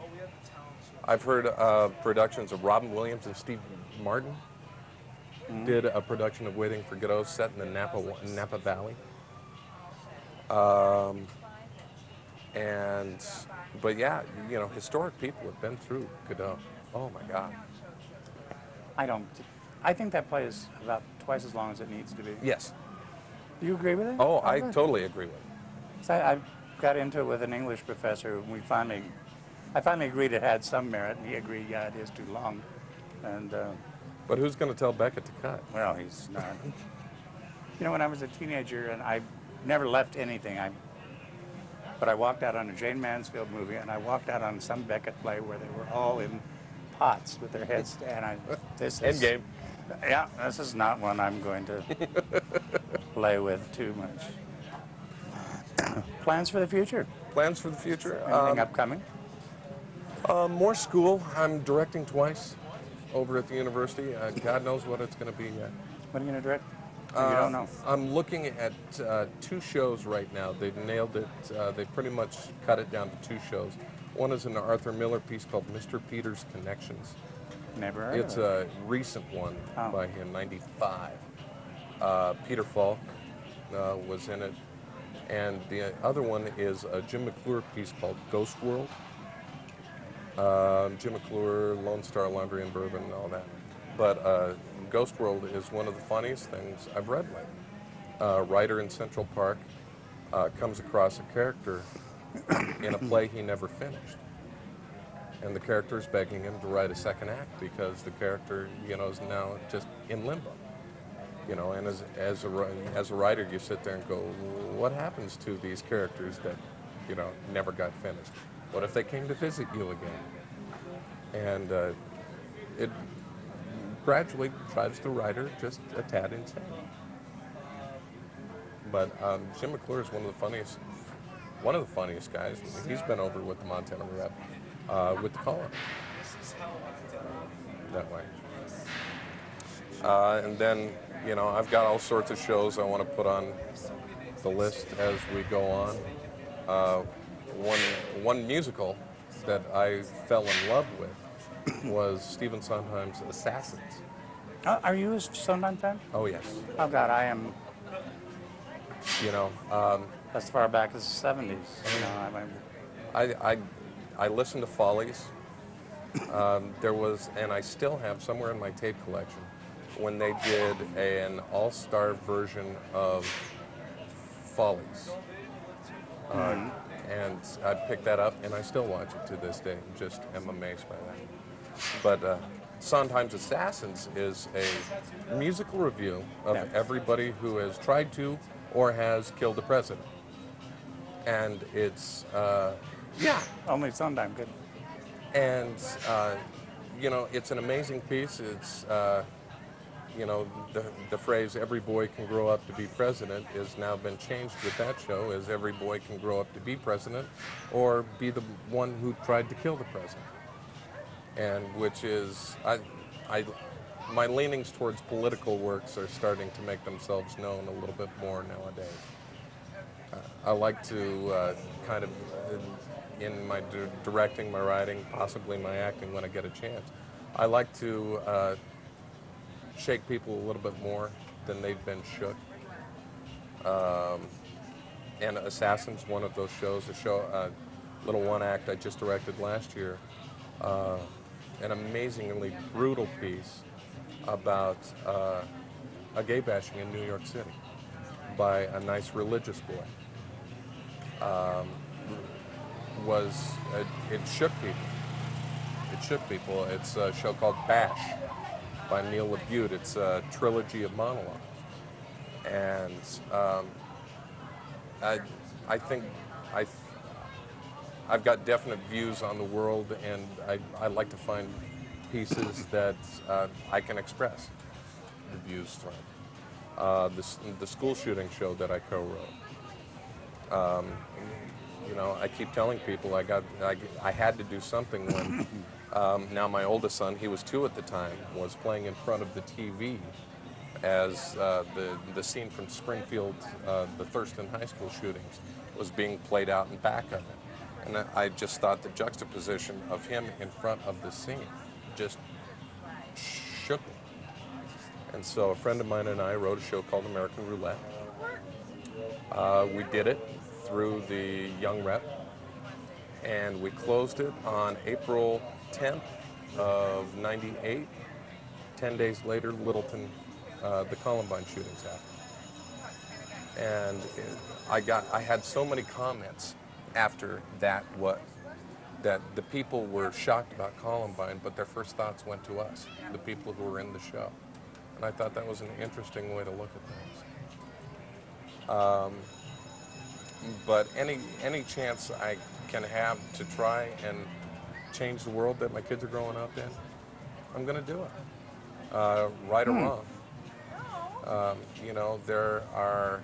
I've heard productions of Robin Williams and Steve Martin did a production of Waiting for Godot set in the Napa Valley. But yeah, you know, historic people have been through Godot. Oh my God. I think that play is about twice as long as it needs to be. Yes. Do you agree with it? Oh, I totally agree with it. So I got into it with an English professor, and I finally agreed it had some merit, and he agreed, yeah, it is too long. And but who's going to tell Beckett to cut? well, he's not. You know, when I was a teenager, and I never left anything, but I walked out on a Jane Mansfield movie, and I walked out on some Beckett play where they were all in pots with their heads, and this is Endgame. Yeah, this is not one I'm going to play with too much. Plans for the future? Plans for the future? Anything upcoming? More school. I'm directing twice over at the university. God knows what it's going to be yet. What are you going to direct? You don't know. I'm looking at 2 shows right now. They've nailed it. They pretty much cut it down to 2 shows. One is an Arthur Miller piece called Mr. Peter's Connections. Never heard It's of it. a recent one Oh. by him, 95. Peter Falk was in it. And the other one is a Jim McClure piece called Ghost World. Jim McClure, Lone Star Laundry and Bourbon and all that. But Ghost World is one of the funniest things I've read lately. A writer in Central Park comes across a character in a play he never finished. And the character is begging him to write a second act because the character, you know, is now just in limbo. You know, and as a writer, you sit there and go, what happens to these characters that, you know, never got finished? What if they came to visit you again? And it gradually drives the writer just a tad insane. But Jim McClure is one of the funniest guys. He's been over with the Montana Rep with the call-up that way. And then, you know, I've got all sorts of shows I want to put on the list as we go on. One musical that I fell in love with was Stephen Sondheim's Assassins. Are you a Sondheim fan? Oh, yes. Oh, God, I am You know, as far back as the 70s. You know, I listened to Follies. There was, and I still have somewhere in my tape collection, when they did an all-star version of Follies. And I picked that up, and I still watch it to this day. Just am amazed by that. But Sondheim's Assassins is a musical review of everybody who has tried to or has killed the president. And it's, only Sondheim could. And, you know, it's an amazing piece. It's, you know, the phrase, every boy can grow up to be president, has now been changed with that show as every boy can grow up to be president or be the one who tried to kill the president. And which is, my leanings towards political works are starting to make themselves known a little bit more nowadays. I like to kind of, in my directing, my writing, possibly my acting when I get a chance, I like to shake people a little bit more than they've been shook. And Assassin's one of those shows, little one act I just directed last year, an amazingly brutal piece about a gay bashing in New York City by a nice religious boy. It shook people. It shook people. It's a show called Bash by Neil LaBute. It's a trilogy of monologues. And I think I've got definite views on the world, and I like to find pieces that I can express the views from. The school shooting show that I co-wrote. You know, I keep telling people I had to do something when now my oldest son, he was 2 at the time, was playing in front of the TV as the scene from Springfield, the Thurston High School shootings, was being played out in back of it. And I just thought the juxtaposition of him in front of the scene just shook me. And so a friend of mine and I wrote a show called American Roulette. We did it through the Young Rep, and we closed it on April 10th of '98. 10 days later, Littleton, the Columbine shootings happened. And I had so many comments after that, that the people were shocked about Columbine, but their first thoughts went to us, the people who were in the show. And I thought that was an interesting way to look at things. But any chance I can have to try and change the world that my kids are growing up in, I'm going to do it. Right or wrong. You know, there are,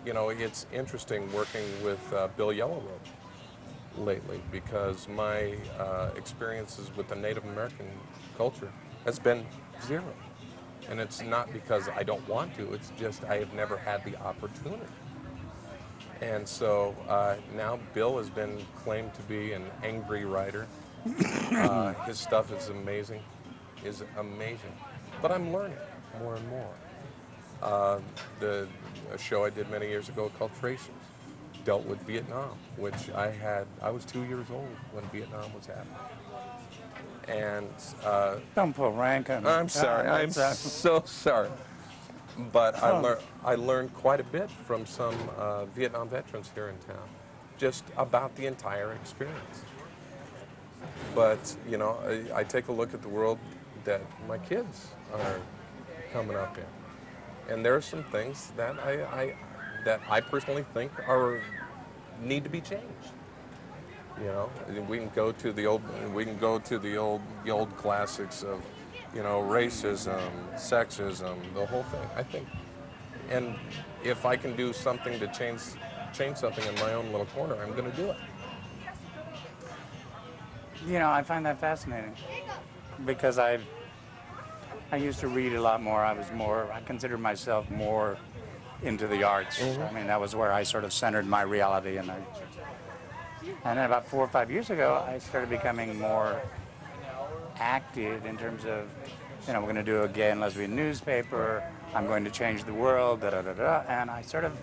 you know, it's interesting working with Bill Yellowrobe lately, because my experiences with the Native American culture has been zero. And it's not because I don't want to, it's just I have never had the opportunity. And so now Bill has been claimed to be an angry writer. His stuff is amazing. But I'm learning more and more. A show I did many years ago called Tracers dealt with Vietnam, which I was 2 years old when Vietnam was happening. And don't put rank on. I'm sorry. I'm so sorry. But I learned quite a bit from some Vietnam veterans here in town, just about the entire experience. But you know, I take a look at the world that my kids are coming up in, and there are some things that I personally think need to be changed. You know, we can go to the old classics of, you know, racism, sexism, the whole thing. I think, and if I can do something to change something in my own little corner, I'm going to do it. You know, I find that fascinating because I used to read a lot more. I considered myself more into the arts. Mm-hmm. I mean, that was where I sort of centered my reality, and then about 4 or 5 years ago, I started becoming more active in terms of, you know, we're going to do a gay and lesbian newspaper, I'm going to change the world, and I sort of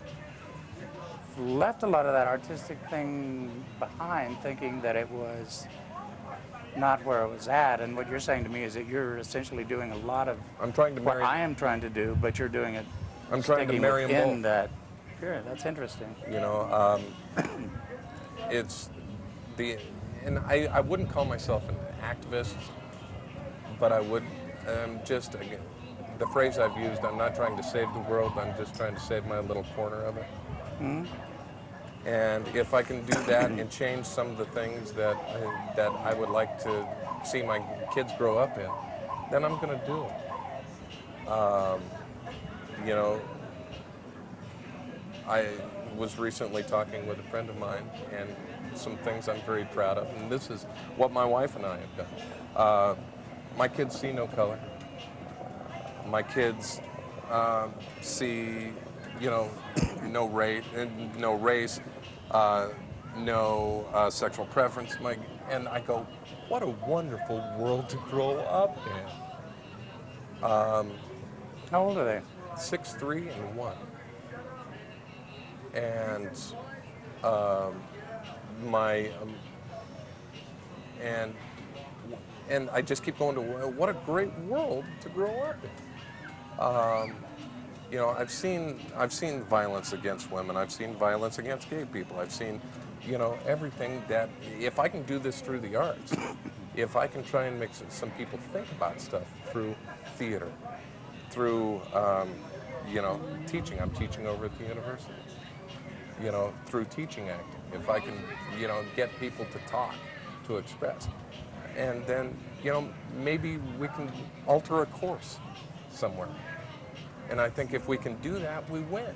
left a lot of that artistic thing behind, thinking that it was not where it was at. And what you're saying to me is that you're essentially doing a lot of what I am trying to do, but you're doing it. I'm trying to marry them both. That. Sure, that's interesting. You know, and I wouldn't call myself an activist, but I would just, again, the phrase I've used, I'm not trying to save the world, I'm just trying to save my little corner of it. Mm-hmm. And if I can do that and change some of the things that I would like to see my kids grow up in, then I'm going to do it. You know, I was recently talking with a friend of mine, and some things I'm very proud of, and this is what my wife and I have done. My kids see no color. My kids see, you know, no race, no sexual preference. And I go, what a wonderful world to grow up in. How old are they? 6, 3, and 1. And and I just keep going to, what a great world to grow up in. You know, I've seen violence against women. I've seen violence against gay people. I've seen, you know, everything that, if I can do this through the arts, if I can try and make some people think about stuff through theater, through, you know, teaching. I'm teaching over at the university. You know, through teaching acting. If I can, you know, get people to talk, to express. And then, you know, maybe we can alter a course somewhere. And I think if we can do that, we win.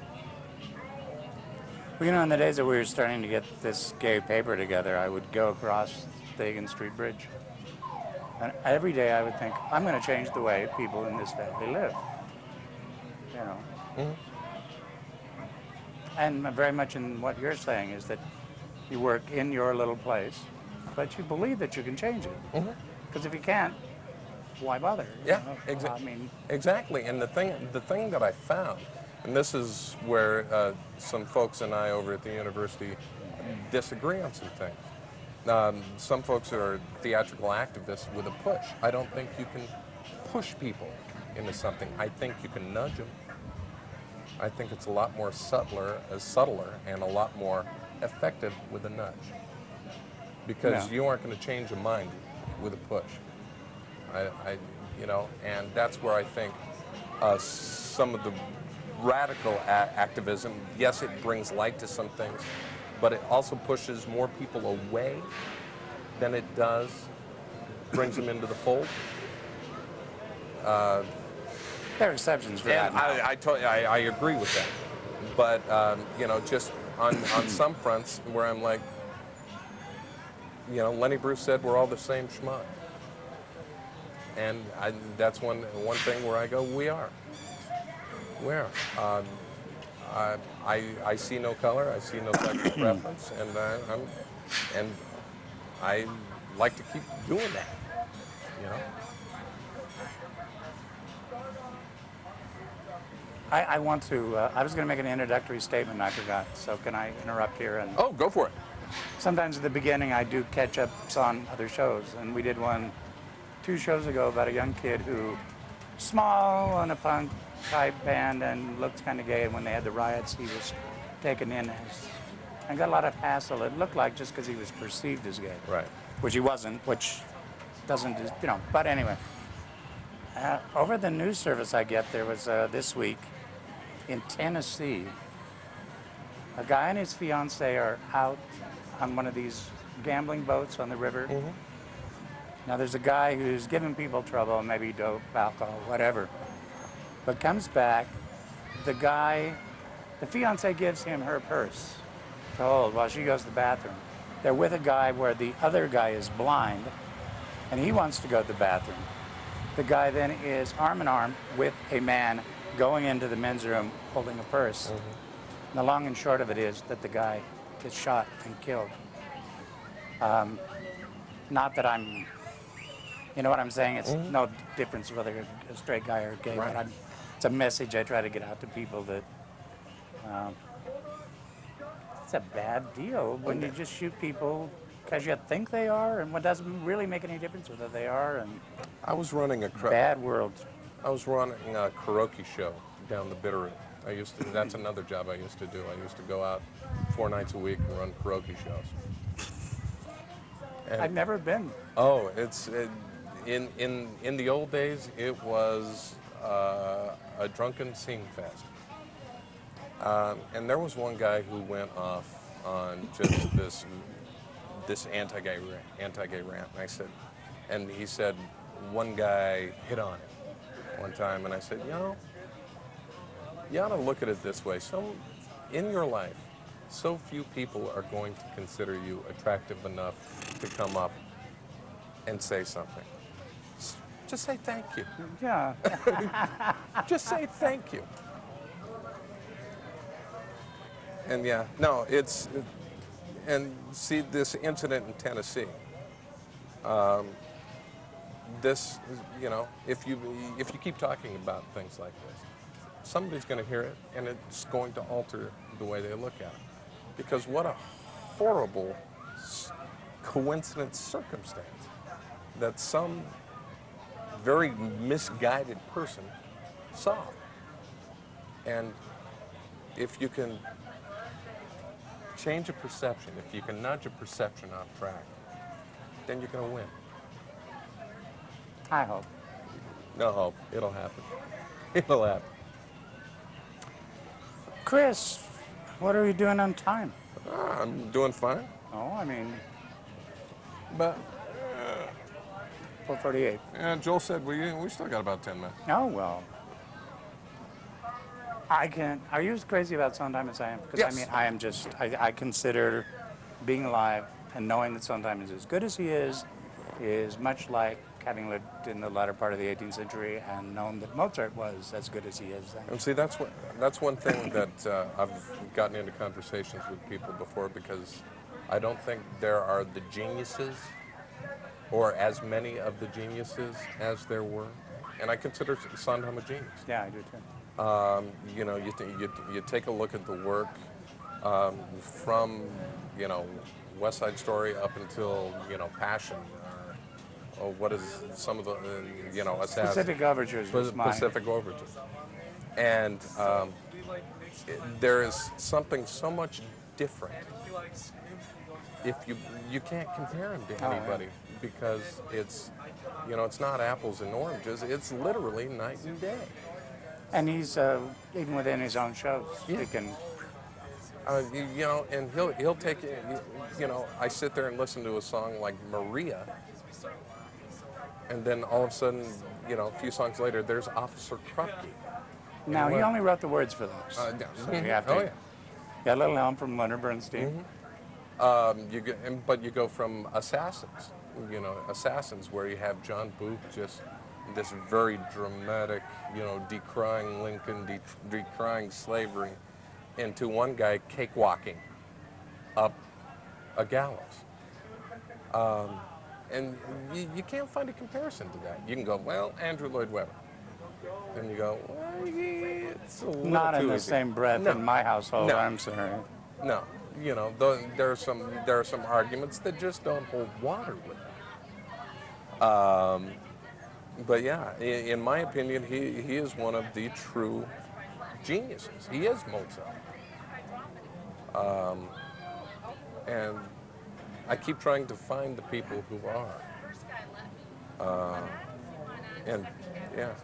Well, you know, in the days that we were starting to get this gay paper together, I would go across the Hagan Street Bridge. And every day I would think, I'm going to change the way people in this family live. know. Mhm. And very much in what you're saying is that you work in your little place, but you believe that you can change it. Because if you can't, why bother? Yeah, You know? exactly. I mean, Exactly. And the thing that I found, and this is where some folks and I over at the university disagree on some things. Some folks are theatrical activists with a push. I don't think you can push people into something. I think you can nudge them. I think it's a lot more subtler and a lot more effective with a nudge. Because you aren't going to change a mind with a push. And that's where I think some of the radical activism, yes, it brings light to some things, but it also pushes more people away than it does brings them into the fold. there are exceptions for And that. I agree with that. But, just on some fronts where I'm like, Lenny Bruce said we're all the same schmuck. And that's one thing where I go, we are. We are. I see no color, I see no sexual preference, and I like to keep doing that, I want to, I was going to make an introductory statement and I forgot, so can I interrupt here? And Oh, go for it. sometimes at the beginning I do catch-ups on other shows, and we did one 2 shows ago about a young kid who, small on a punk type band and looked kind of gay, and when they had the riots he was taken in as, and got a lot of hassle. It looked like just because he was perceived as gay. Right. Which he wasn't, which doesn't, but anyway. Over the news service I get, there was this week in Tennessee, a guy and his fiance are out on one of these gambling boats on the river. Now there's a guy who's giving people trouble, maybe dope, alcohol, whatever, but comes back, the fiance gives him her purse to hold while she goes to the bathroom. They're with a guy where the other guy is blind, and he wants to go to the bathroom. The guy then is arm in arm with a man going into the men's room holding a purse. And the long and short of it is that the guy gets shot and killed. Not that I'm, you know what I'm saying? It's no difference whether you're a straight guy or gay, Right. but it's a message I try to get out to people that it's a bad deal when you just shoot people because you think they are, and what doesn't really make any difference whether they are, and I was running a bad world. I was running a Chromakey show down the Bitterroot. That's another job I used to do. I used to go out 4 nights a week and run Chromakey shows. And, I've never been. Oh, in the old days, it was a drunken sing fest. And there was one guy who went off on just this anti-gay rant. And he said one guy hit on him one time, and I said, you ought to look at it this way. So, in your life, so few people are going to consider you attractive enough to come up and say something. Just say thank you. Yeah. Just say thank you. And and see this incident in Tennessee. If you keep talking about things like this, somebody's going to hear it, and it's going to alter the way they look at it. Because what a horrible coincidence circumstance that some very misguided person saw. And if you can change a perception, if you can nudge a perception off track, then you're going to win. I hope. No hope. It'll happen. It'll happen. Chris, what are you doing on time? I'm doing fine. Oh, I mean, But 4:48. Joel said we still got about 10 minutes. Oh, well. Are you as crazy about Sondheim as I am? Because Yes. I mean, I am just, I consider being alive and knowing that Sondheim is as good as he is much like having lived in the latter part of the 18th century and known that Mozart was as good as he is then. And see, that's one thing that I've gotten into conversations with people before, because I don't think there are the geniuses, or as many of the geniuses as there were. And I consider Sondheim a genius. Yeah, I do too. You know, you take a look at the work from, you know, West Side Story up until, you know, Passion, or what is some of the, you know, Pacific Overtures was mine. Pacific Overtures. And there is something so much different. If you can't compare him to anybody, because it's, you know, it's not apples and oranges. It's literally night and day. And he's even within his own shows, he can. You know, and he'll take, you know, I sit there and listen to a song like Maria, and then all of a sudden, you know, a few songs later, there's Officer Krupke. Now, he only wrote the words for those. So you have to. Got a little help from Leonard Bernstein. But you go from Assassins, you know, Assassins, where you have John Booth, just this very dramatic, you know, decrying Lincoln, decrying slavery, into one guy cakewalking up a gallows. And you can't find a comparison to that. You can go, well, Andrew Lloyd Webber. And you go, well, it's a little Not in too the easy. same breath in my household, No. I'm sorry. No, you know, there are some arguments that just don't hold water with that. But yeah, in my opinion, he is one of the true geniuses. He is Mozart. And I keep trying to find the people who are. And yeah,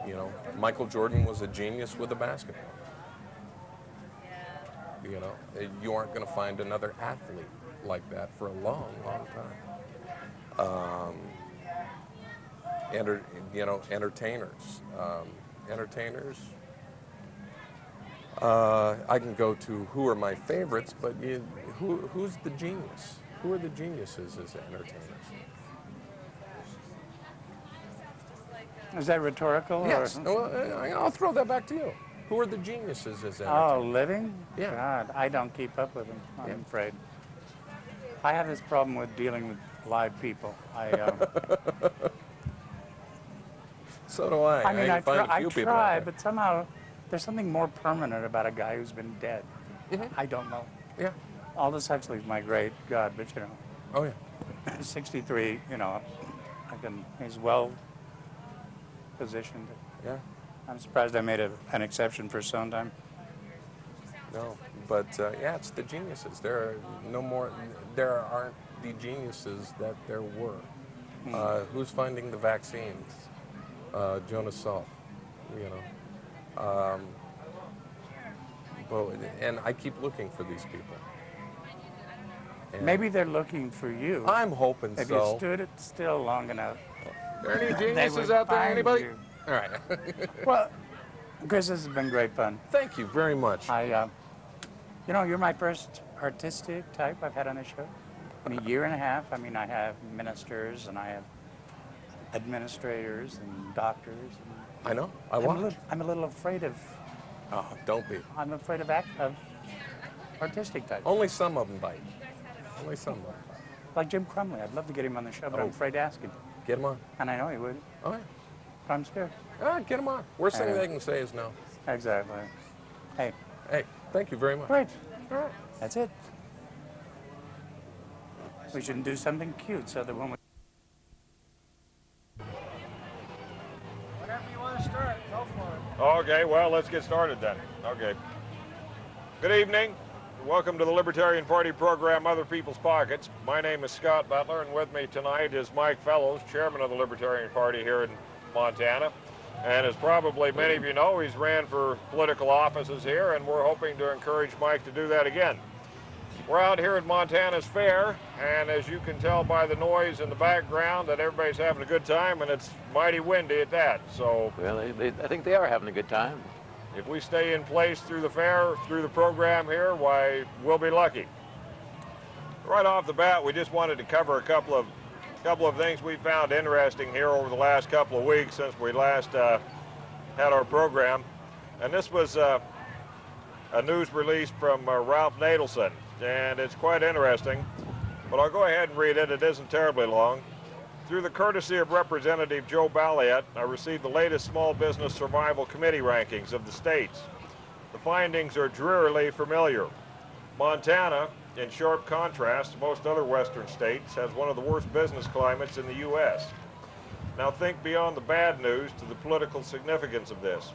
you know, Michael Jordan was a genius with a basketball. You know, you aren't going to find another athlete like that for a long, long time. You know, entertainers. I can go to who are my favorites, but who's the genius? Who are the geniuses as entertainers? Is that rhetorical? Yes. Or? Well, I'll throw that back to you. Who are the geniuses as entertainers? Oh, living? Yeah. God, I don't keep up with them, I'm afraid. I have this problem with dealing with live people. So do I. I mean, I find a few people out try, there. but somehow there's something more permanent about a guy who's been dead. I don't know. Yeah. Aldous Huxley's my great God, but you know. Oh, yeah. 63, you know, he's well positioned. Yeah. I'm surprised I made an exception for Sondheim. No, but yeah, it's the geniuses. There aren't the geniuses that there were. Who's finding the vaccines? Jonas Salk, you know. And I keep looking for these people. And maybe they're looking for you. I'm hoping if so. you stood it still long enough. Are there any they geniuses would out there? find Anybody? you. All right. Well, Chris, this has been great fun. Thank you very much. You know, you're my first artistic type I've had on the show. In a year and a half, I mean, I have ministers and I have administrators and doctors. And I know. I'm a little afraid of. Oh, don't be. I'm afraid of artistic types. Only some of them bite. Only some of them bite. Like Jim Crumley. I'd love to get him on the show, but I'm afraid to ask him. Get him on. And I know he would. Oh, yeah. But I'm scared. Get him on. Worst thing they can say is no. Exactly. Hey, thank you very much. great. All right. That's it. We should do something cute so that when we... Whenever you want to start, go for it. Okay, well, let's get started then. Okay. Good evening. Welcome to the Libertarian Party program, Other People's Pockets. My name is Scott Butler, and with me tonight is Mike Fellows, chairman of the Libertarian Party here in Montana. And as probably many of you know, he's ran for political offices here, and we're hoping to encourage Mike to do that again. We're out here at Montana's Fair, and as you can tell by the noise in the background that everybody's having a good time, and it's mighty windy at that. So, well, I think they are having a good time. If we stay in place through the fair, through the program here, why, we'll be lucky. Right off the bat, we just wanted to cover a couple of A couple of things we found interesting here over the last couple of weeks since we last had our program. And this was a news release from Ralph Nadelson, and it's quite interesting. But I'll go ahead and read it. It isn't terribly long. Through the courtesy of Representative Joe Balliet, I received the latest Small Business Survival Committee rankings of the states. The findings are drearily familiar. Montana, in sharp contrast to most other western states, has one of the worst business climates in the U.S. Now think beyond the bad news to the political significance of this.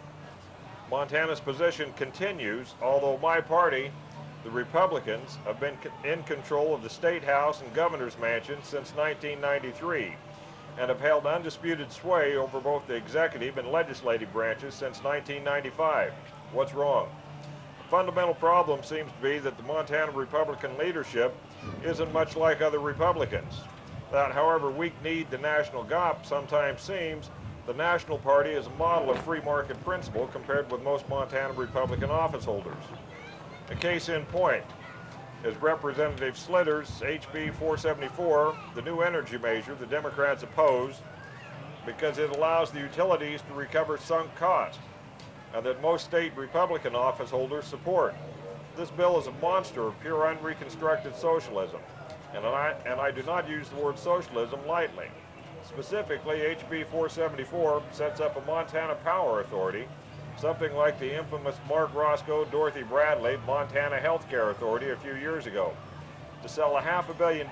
Montana's position continues, although my party, the Republicans, have been in control of the State House and Governor's Mansion since 1993 and have held undisputed sway over both the executive and legislative branches since 1995. What's wrong? The fundamental problem seems to be that the Montana Republican leadership isn't much like other Republicans. That, however weak-kneed the national GOP sometimes seems, the National Party is a model of free market principle compared with most Montana Republican office holders. A case in point is Representative Slitter's HB 474, the new energy measure the Democrats oppose because it allows the utilities to recover sunk costs, and that most state Republican office holders support. This bill is a monster of pure unreconstructed socialism, and I do not use the word socialism lightly. Specifically, HB 474 sets up a Montana Power Authority, something like the infamous Mark Roscoe, Dorothy Bradley Montana Healthcare Authority a few years ago, to sell $500 million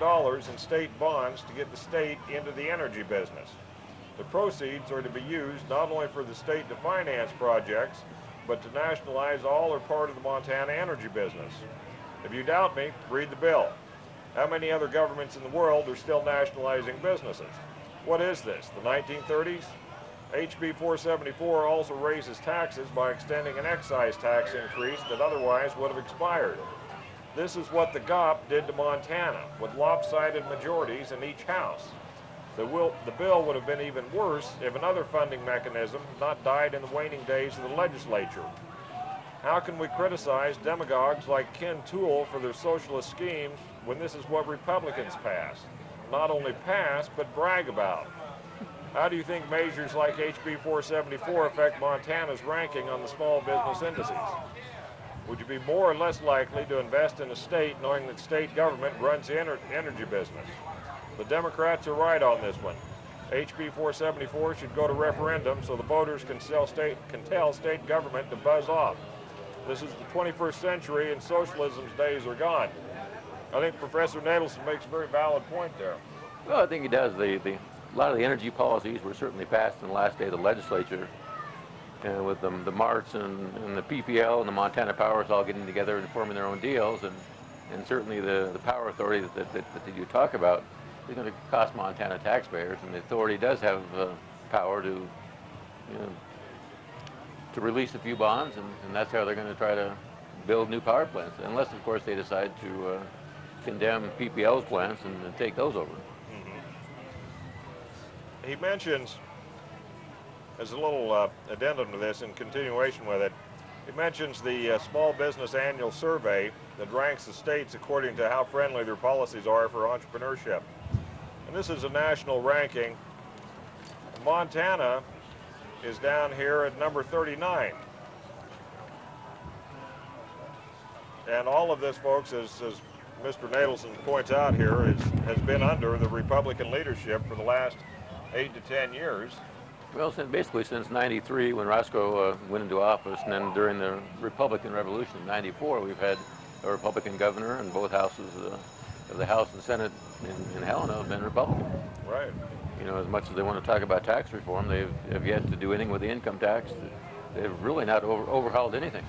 in state bonds to get the state into the energy business. The proceeds are to be used not only for the state to finance projects, but to nationalize all or part of the Montana energy business. If you doubt me, read the bill. How many other governments in the world are still nationalizing businesses? What is this, the 1930s? HB 474 also raises taxes by extending an excise tax increase that otherwise would have expired. This is what the GOP did to Montana, with lopsided majorities in each house. The bill would have been even worse if another funding mechanism had not died in the waning days of the legislature. How can we criticize demagogues like Ken Toole for their socialist schemes when this is what Republicans pass? Not only pass, but brag about. How do you think measures like HB 474 affect Montana's ranking on the small business indices? Would you be more or less likely to invest in a state knowing that state government runs the energy business? The Democrats are right on this one. HB 474 should go to referendum so the voters can tell state government to buzz off. This is the 21st century and socialism's days are gone. I think Professor Nadelson makes a very valid point there. Well, I think he does. A lot of the energy policies were certainly passed in the last day of the legislature, and with the MARTs and the PPL and the Montana Powers all getting together and forming their own deals, and certainly the Power Authority that you talk about is going to cost Montana taxpayers, and the authority does have power to release a few bonds, and that's how they're going to try to build new power plants, unless of course they decide to condemn PPL's plants and take those over. He mentions, as a little addendum to this in continuation with it, he mentions the Small Business Annual Survey that ranks the states according to how friendly their policies are for entrepreneurship. And this is a national ranking. Montana is down here at number 39. And all of this, folks, as Mr. Nadelson points out here, has been under the Republican leadership for the last 8 to 10 years. Well, basically since '93 when Roscoe went into office, and then during the Republican Revolution in '94, we've had a Republican governor, and both houses of the House and Senate in Helena have been Republican. Right. You know, as much as they want to talk about tax reform, they have yet to do anything with the income tax. They've really not overhauled anything.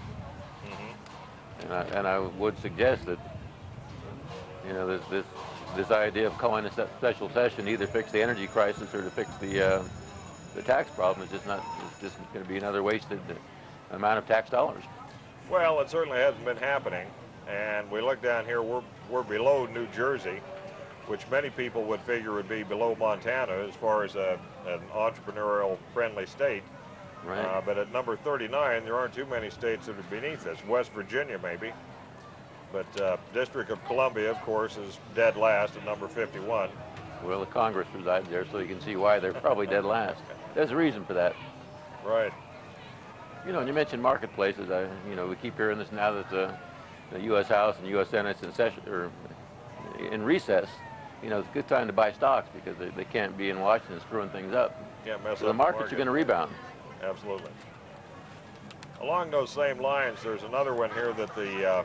And I would suggest that, you know, this idea of calling a special session either fix the energy crisis or to fix the tax problem is just going to be another wasted amount of tax dollars. Well, it certainly hasn't been happening, and we look down here, we're below New Jersey, which many people would figure would be below Montana as far as an entrepreneurial friendly state. Right. But at number 39, there aren't too many states that are beneath us. West Virginia, maybe. But District of Columbia, of course, is dead last at number 51. Well, the Congress resides there, so you can see why they're probably dead last. There's a reason for that. Right. You know, and you mentioned marketplaces. We keep hearing this now that the U.S. House and U.S. Senate's in session or in recess. You know, it's a good time to buy stocks because they can't be in Washington screwing things up. Can't mess so up the markets are going to rebound. Absolutely. Along those same lines, there's another one here that the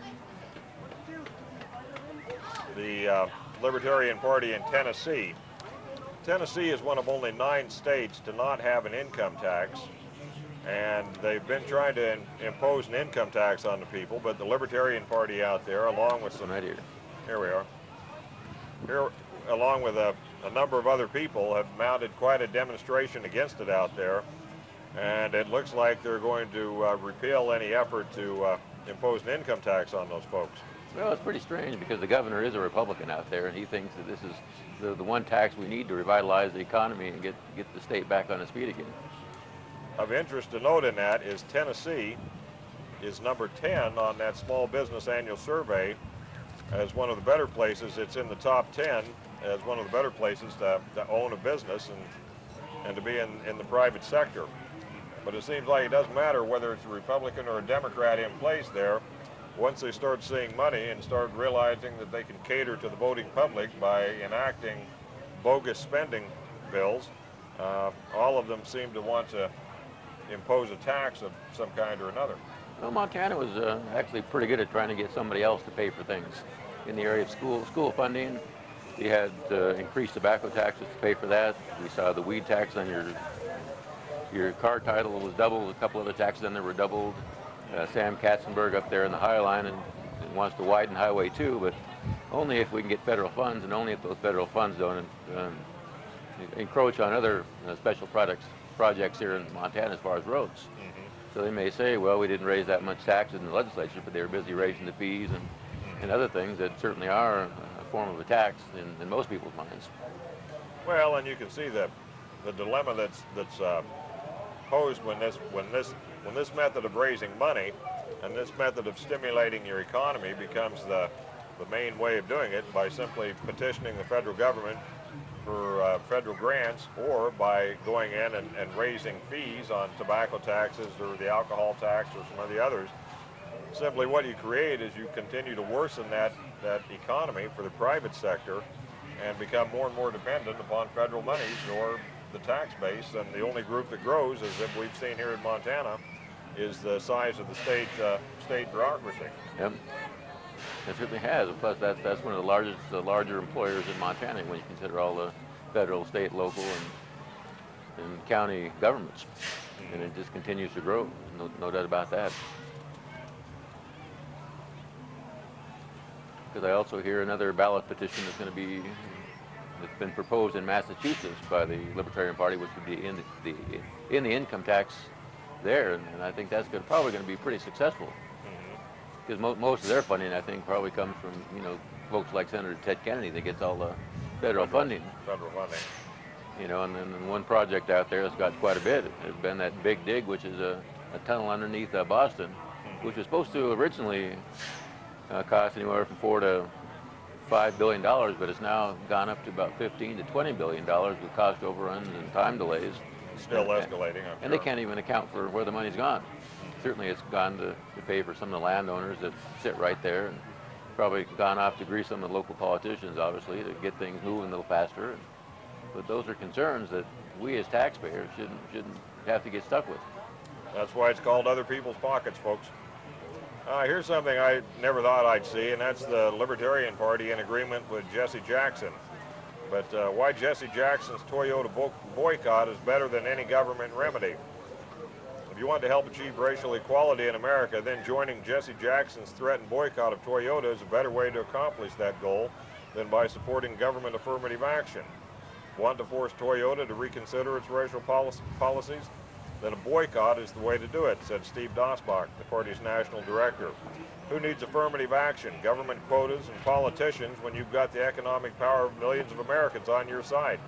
Libertarian Party in Tennessee. Tennessee is one of only 9 states to not have an income tax, and they've been trying to impose an income tax on the people, but the Libertarian Party out there, along with some... Right here. Here we are. Here, along with a number of other people, have mounted quite a demonstration against it out there, and it looks like they're going to repeal any effort to impose an income tax on those folks. Well, it's pretty strange because the governor is a Republican out there, and he thinks that this is the one tax we need to revitalize the economy and get the state back on its feet again. Of interest to note in that is Tennessee is number 10 on that Small Business Annual Survey as one of the better places. It's in the top 10 as one of the better places to own a business and to be in the private sector. But it seems like it doesn't matter whether it's a Republican or a Democrat in place there. Once they start seeing money and start realizing that they can cater to the voting public by enacting bogus spending bills, all of them seem to want to impose a tax of some kind or another. Well, Montana was actually pretty good at trying to get somebody else to pay for things. In the area of school funding, we had increased tobacco taxes to pay for that. We saw the weed tax on your car title was doubled. A couple other taxes on there were doubled. Sam Katzenberg up there in the High Line and wants to widen Highway 2, but only if we can get federal funds, and only if those federal funds don't encroach on other special projects here in Montana as far as roads. So they may say, well, we didn't raise that much taxes in the legislature, but they were busy raising the fees and other things that certainly are a form of a tax in most people's minds. Well, and you can see the dilemma that's posed when this method of raising money and this method of stimulating your economy becomes the main way of doing it by simply petitioning the federal government for federal grants, or by going in and raising fees on tobacco taxes or the alcohol tax or some of the others. Simply what you create is you continue to worsen that economy for the private sector and become more and more dependent upon federal monies or the tax base, and the only group that grows, as we've seen here in Montana, is the size of the state bureaucracy. Yep, it certainly has. Plus, that's one of the larger employers in Montana when you consider all the federal, state, local, and county governments, and it just continues to grow. No doubt about that. Because I also hear another ballot petition that's been proposed in Massachusetts by the Libertarian Party, which would be in the income tax there, and I think that's probably going to be pretty successful. Because most of their funding, I think, probably comes from folks like Senator Ted Kennedy that gets all the federal funding. Federal funding. And then one project out there that's got quite a bit has been that Big Dig, which is a tunnel underneath Boston, which was supposed to originally cost anywhere from $4 to $5 billion, but it's now gone up to about $15 to $20 billion with cost overruns and time delays. Still escalating, I'm and sure. They can't even account for where the money's gone. Certainly it's gone to pay for some of the landowners that sit right there, and probably gone off to grease some of the local politicians, obviously, to get things moving a little faster. But those are concerns that we as taxpayers shouldn't have to get stuck with. That's why it's called other people's pockets, folks. Here's something I never thought I'd see, and that's the Libertarian Party in agreement with Jesse Jackson. But why Jesse Jackson's Toyota boycott is better than any government remedy. If you want to help achieve racial equality in America, then joining Jesse Jackson's threatened boycott of Toyota is a better way to accomplish that goal than by supporting government affirmative action. Want to force Toyota to reconsider its racial policies? Then a boycott is the way to do it, said Steve Dosbach, the party's national director. Who needs affirmative action, government quotas, and politicians when you've got the economic power of millions of Americans on your side?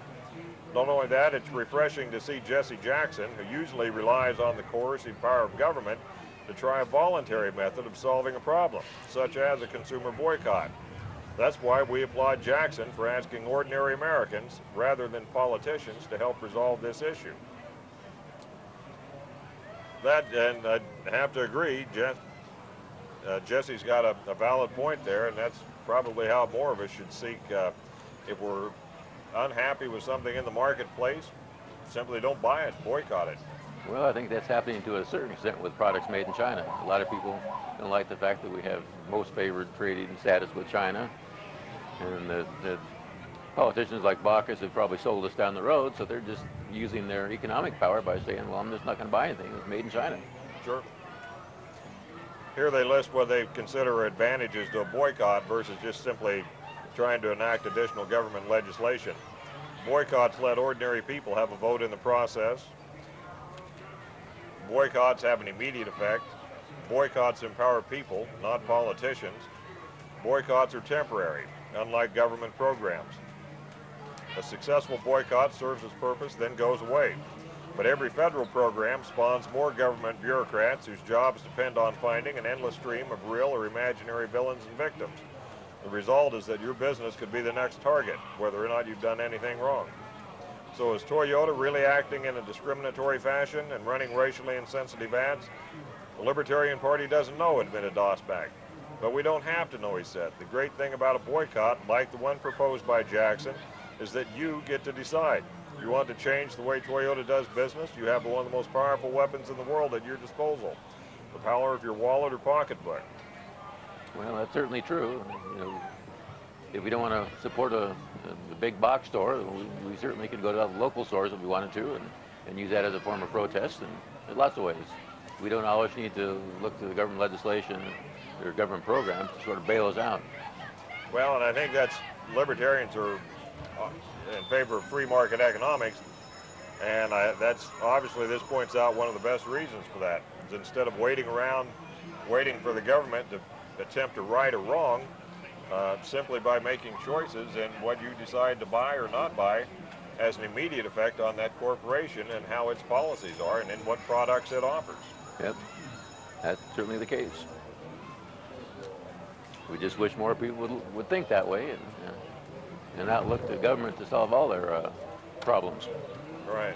Not only that, it's refreshing to see Jesse Jackson, who usually relies on the coercive power of government, to try a voluntary method of solving a problem, such as a consumer boycott. That's why we applaud Jackson for asking ordinary Americans, rather than politicians, to help resolve this issue. That, and I have to agree, Jesse's got a valid point there, and that's probably how more of us should seek, if we're unhappy with something in the marketplace, simply don't buy it, boycott it. Well, I think that's happening to a certain extent with products made in China. A lot of people don't like the fact that we have most favored trading status with China. And the politicians like Baucus have probably sold us down the road, so they're just using their economic power by saying, well, I'm just not going to buy anything that's made in China. Sure. Here they list what they consider advantages to a boycott versus just simply trying to enact additional government legislation. Boycotts let ordinary people have a vote in the process. Boycotts have an immediate effect. Boycotts empower people, not politicians. Boycotts are temporary, unlike government programs. A successful boycott serves its purpose, then goes away. But every federal program spawns more government bureaucrats whose jobs depend on finding an endless stream of real or imaginary villains and victims. The result is that your business could be the next target, whether or not you've done anything wrong. So is Toyota really acting in a discriminatory fashion and running racially insensitive ads? The Libertarian Party doesn't know, admitted Osbach. But we don't have to know, he said. The great thing about a boycott, like the one proposed by Jackson, is that you get to decide. If you want to change the way Toyota does business, you have one of the most powerful weapons in the world at your disposal. The power of your wallet or pocketbook. Well, that's certainly true. You know, if we don't want to support the big box store, we certainly could go to the local stores if we wanted to and use that as a form of protest in lots of ways. We don't always need to look to the government legislation or government programs to sort of bail us out. Well, and I think that's, libertarians are in favor of free market economics, and that's obviously, this points out one of the best reasons for that. Is instead of waiting around, waiting for the government to attempt to right or wrong, simply by making choices in what you decide to buy or not buy has an immediate effect on that corporation and how its policies are and in what products it offers. Yep, that's certainly the case. We just wish more people would think that way and not look to government to solve all their problems. Right.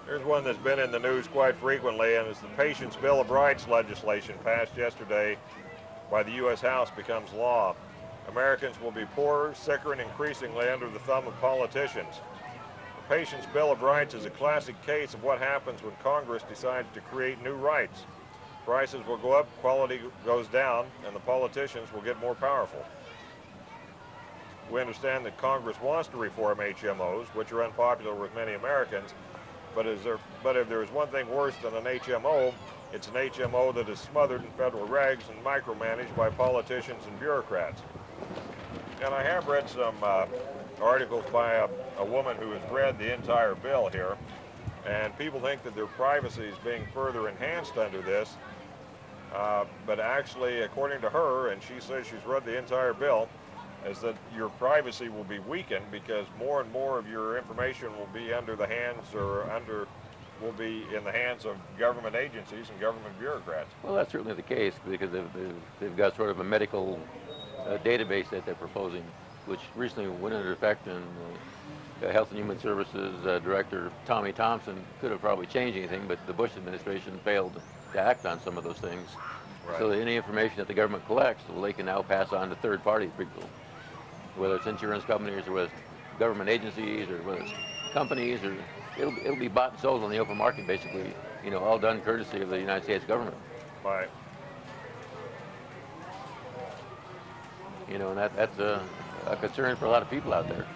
Here's one that's been in the news quite frequently, and it's the Patients' Bill of Rights legislation passed yesterday by the U.S. House becomes law. Americans will be poorer, sicker, and increasingly under the thumb of politicians. The Patients' Bill of Rights is a classic case of what happens when Congress decides to create new rights. Prices will go up, quality goes down, and the politicians will get more powerful. We understand that Congress wants to reform HMOs, which are unpopular with many Americans, but if there is one thing worse than an HMO, it's an HMO that is smothered in federal regs and micromanaged by politicians and bureaucrats. And I have read some articles by a woman who has read the entire bill here, and people think that their privacy is being further enhanced under this, but actually, according to her, and she says she's read the entire bill, is that your privacy will be weakened because more and more of your information will be under the hands will be in the hands of government agencies and government bureaucrats. Well, that's certainly the case because they've got sort of a medical database that they're proposing, which recently went into effect, and Health and Human Services Director Tommy Thompson could have probably changed anything, but the Bush administration failed to act on some of those things. Right. So that any information that the government collects, well, they can now pass on to third-party people, whether it's insurance companies or whether it's government agencies or whether it's companies, or it'll be bought and sold on the open market, basically, you know, all done courtesy of the United States government. Right. You know, and that's a concern for a lot of people out there,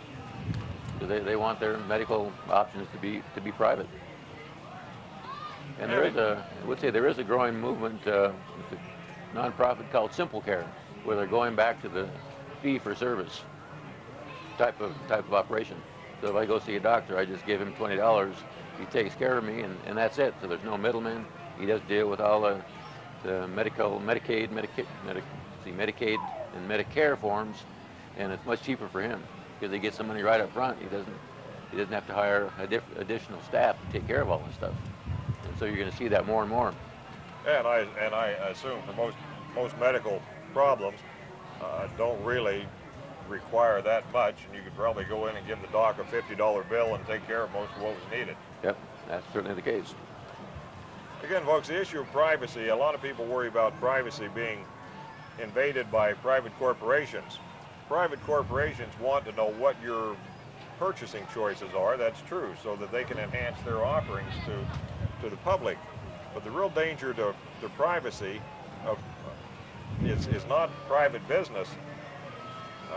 because they want their medical options to be private. And there is I would say there is a growing movement, it's a nonprofit called Simple Care, where they're going back to the fee-for-service type of operation. So if I go see a doctor, I just give him $20. He takes care of me, and that's it. So there's no middleman. He does deal with all the Medicaid and Medicare forms, and it's much cheaper for him because he gets the money right up front. He doesn't have to hire additional staff to take care of all this stuff. And so you're going to see that more and more. And I assume for most medical problems, don't really require that much, and you could probably go in and give the doc a $50 bill and take care of most of what was needed. Yep, that's certainly the case. Again, folks, the issue of privacy, a lot of people worry about privacy being invaded by private corporations. Private corporations want to know what your purchasing choices are, that's true, so that they can enhance their offerings to the public. But the real danger to privacy is not private business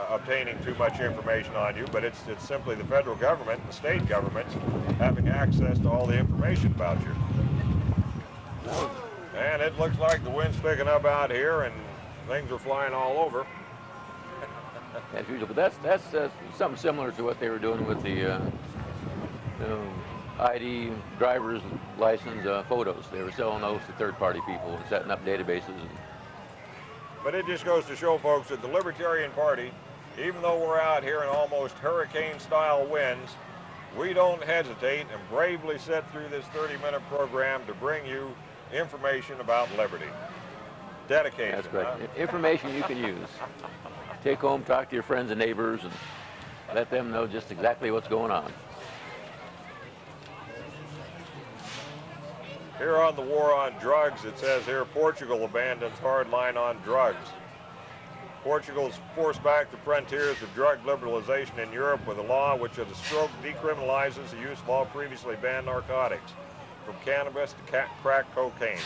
obtaining too much information on you, but it's simply the federal government and the state governments having access to all the information about you. And it looks like the wind's picking up out here and things are flying all over. As usual, but that's something similar to what they were doing with the ID driver's license photos. They were selling those to third-party people and setting up databases. But it just goes to show, folks, that the Libertarian Party, even though we're out here in almost hurricane-style winds, we don't hesitate and bravely sit through this 30-minute program to bring you information about liberty. Dedication. That's right. Huh? Information you can use. Take home, talk to your friends and neighbors, and let them know just exactly what's going on. Here on the war on drugs, it says here, Portugal abandons hard line on drugs. Portugal's forced back the frontiers of drug liberalization in Europe with a law which at a stroke decriminalizes the use of all previously banned narcotics, from cannabis to crack cocaine.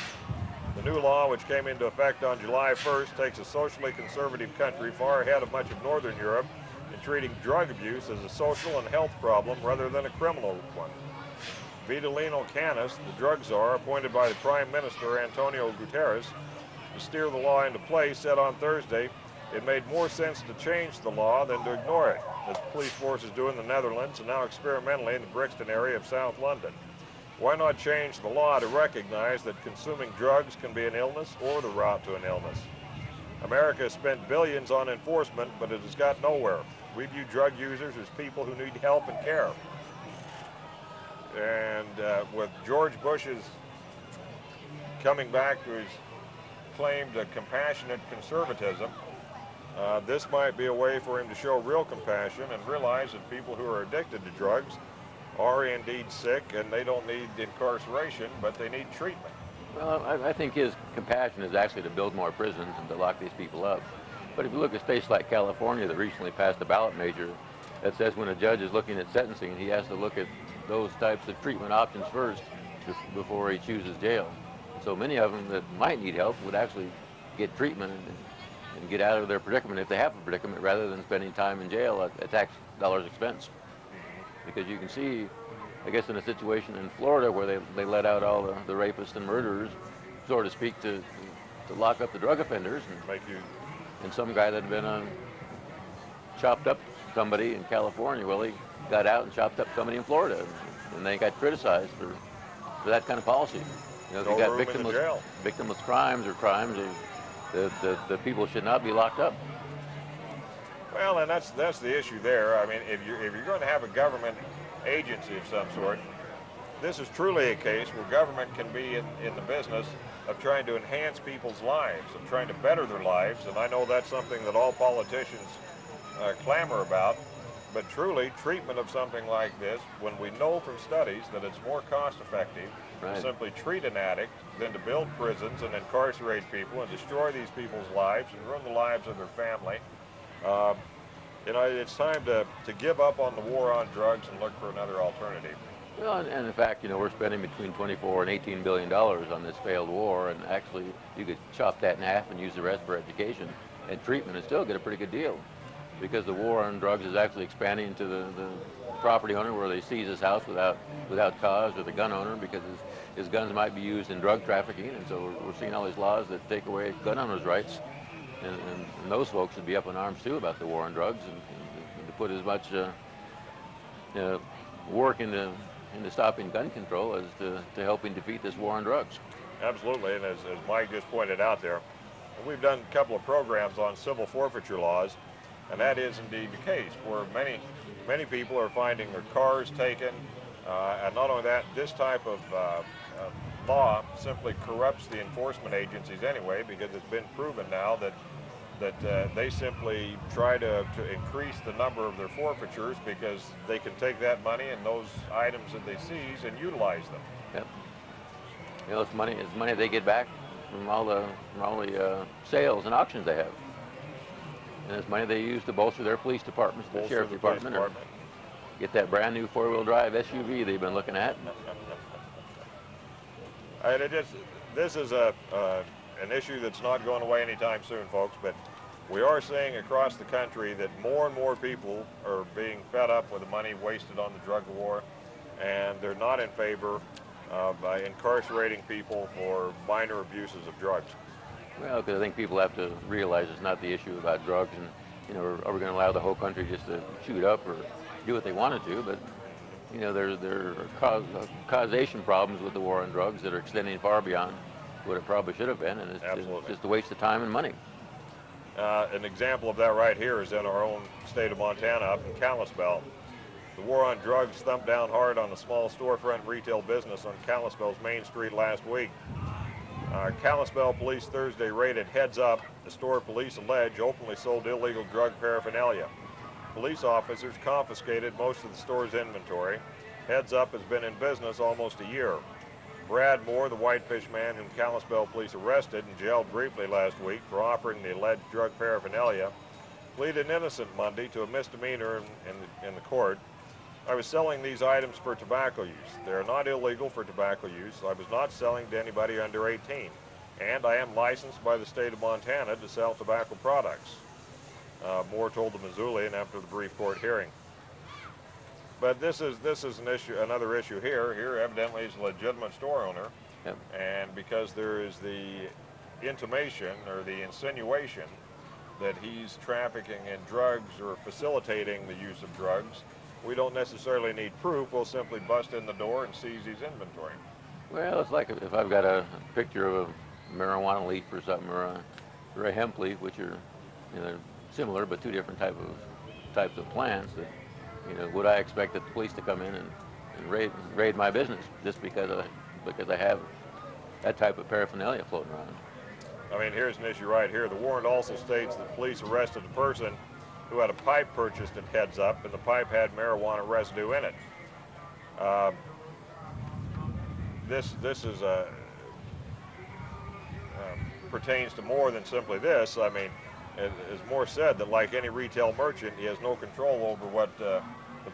The new law, which came into effect on July 1st, takes a socially conservative country far ahead of much of Northern Europe in treating drug abuse as a social and health problem rather than a criminal one. Vitalino Canis, the drug czar, appointed by the Prime Minister Antonio Guterres to steer the law into place, said on Thursday it made more sense to change the law than to ignore it, as police forces do in the Netherlands and now experimentally in the Brixton area of South London. Why not change the law to recognize that consuming drugs can be an illness or the route to an illness? America has spent billions on enforcement, but it has got nowhere. We view drug users as people who need help and care. And with George Bush's coming back to his claimed compassionate conservatism, this might be a way for him to show real compassion and realize that people who are addicted to drugs are indeed sick and they don't need incarceration, but they need treatment. Well, I think his compassion is actually to build more prisons and to lock these people up. But if you look at states like California that recently passed a ballot measure that says when a judge is looking at sentencing, he has to look at those types of treatment options first before he chooses jail. So many of them that might need help would actually get treatment and get out of their predicament if they have a predicament rather than spending time in jail at tax dollars expense. Because you can see, I guess in a situation in Florida where they let out all the rapists and murderers, so to speak, to lock up the drug offenders. And some guy that had been chopped up somebody in California, well, he got out and chopped up somebody in Florida, and they got criticized for that kind of policy. You know, if you got victimless crimes or crimes, the people should not be locked up. Well, and that's the issue there. I mean, if you're going to have a government agency of some sort, this is truly a case where government can be in the business of trying to enhance people's lives, of trying to better their lives, and I know that's something that all politicians clamor about. But truly, treatment of something like this, when we know from studies that it's more cost-effective to simply treat an addict than to build prisons and incarcerate people and destroy these people's lives and ruin the lives of their family, you know, it's time to give up on the war on drugs and look for another alternative. Well, and in fact, you know, we're spending between $24 and $18 billion on this failed war, and actually you could chop that in half and use the rest for education and treatment and still get a pretty good deal. Because the war on drugs is actually expanding to the property owner where they seize his house without cause, or the gun owner because his guns might be used in drug trafficking, and so we're seeing all these laws that take away gun owners' rights, and those folks should be up in arms too about the war on drugs and to put as much work into stopping gun control as to helping defeat this war on drugs. Absolutely, and as Mike just pointed out there, we've done a couple of programs on civil forfeiture laws. And that is indeed the case, where many people are finding their cars taken, and not only that, this type of law simply corrupts the enforcement agencies anyway, because it's been proven now that that they simply try to increase the number of their forfeitures because they can take that money and those items that they seize and utilize them. Yep. You know, it's money they get back from all the sales and auctions they have, and it's money they use to bolster their police departments, the sheriff's department, or get that brand new four-wheel drive SUV they've been looking at. This is an issue that's not going away anytime soon, folks, but we are seeing across the country that more and more people are being fed up with the money wasted on the drug war, and they're not in favor of incarcerating people for minor abuses of drugs. Well, because I think people have to realize it's not the issue about drugs, and you know, are we going to allow the whole country just to shoot up or do what they want to do? But you know, there are causation problems with the war on drugs that are extending far beyond what it probably should have been, and it's just a waste of time and money. An example of that right here is in our own state of Montana, up in Kalispell. The war on drugs thumped down hard on the small storefront retail business on Kalispell's Main Street last week. Kalispell police Thursday raided Heads Up, the store police allege openly sold illegal drug paraphernalia. Police officers confiscated most of the store's inventory. Heads Up has been in business almost a year. Brad Moore, the Whitefish man whom Kalispell police arrested and jailed briefly last week for offering the alleged drug paraphernalia, pleaded innocent Monday to a misdemeanor in the court. I was selling these items for tobacco use. They are not illegal for tobacco use. I was not selling to anybody under 18. And I am licensed by the state of Montana to sell tobacco products, Moore told the Missoulian after the brief court hearing. But this is an issue, another issue here. Here, evidently, is a legitimate store owner, yep. And because there is the intimation or the insinuation that he's trafficking in drugs or facilitating the use of drugs, we don't necessarily need proof. We'll simply bust in the door and seize his inventory. Well, it's like if I've got a picture of a marijuana leaf or something, or a hemp leaf, which are, you know, similar but two different types of plants. That, you know, would I expect the police to come in and raid my business just because I have that type of paraphernalia floating around? I mean, here's an issue right here. The warrant also states that police arrested a person who had a pipe purchased at Heads Up, and the pipe had marijuana residue in it. This is pertains to more than simply this. I mean, as Moore said, that like any retail merchant, he has no control over what the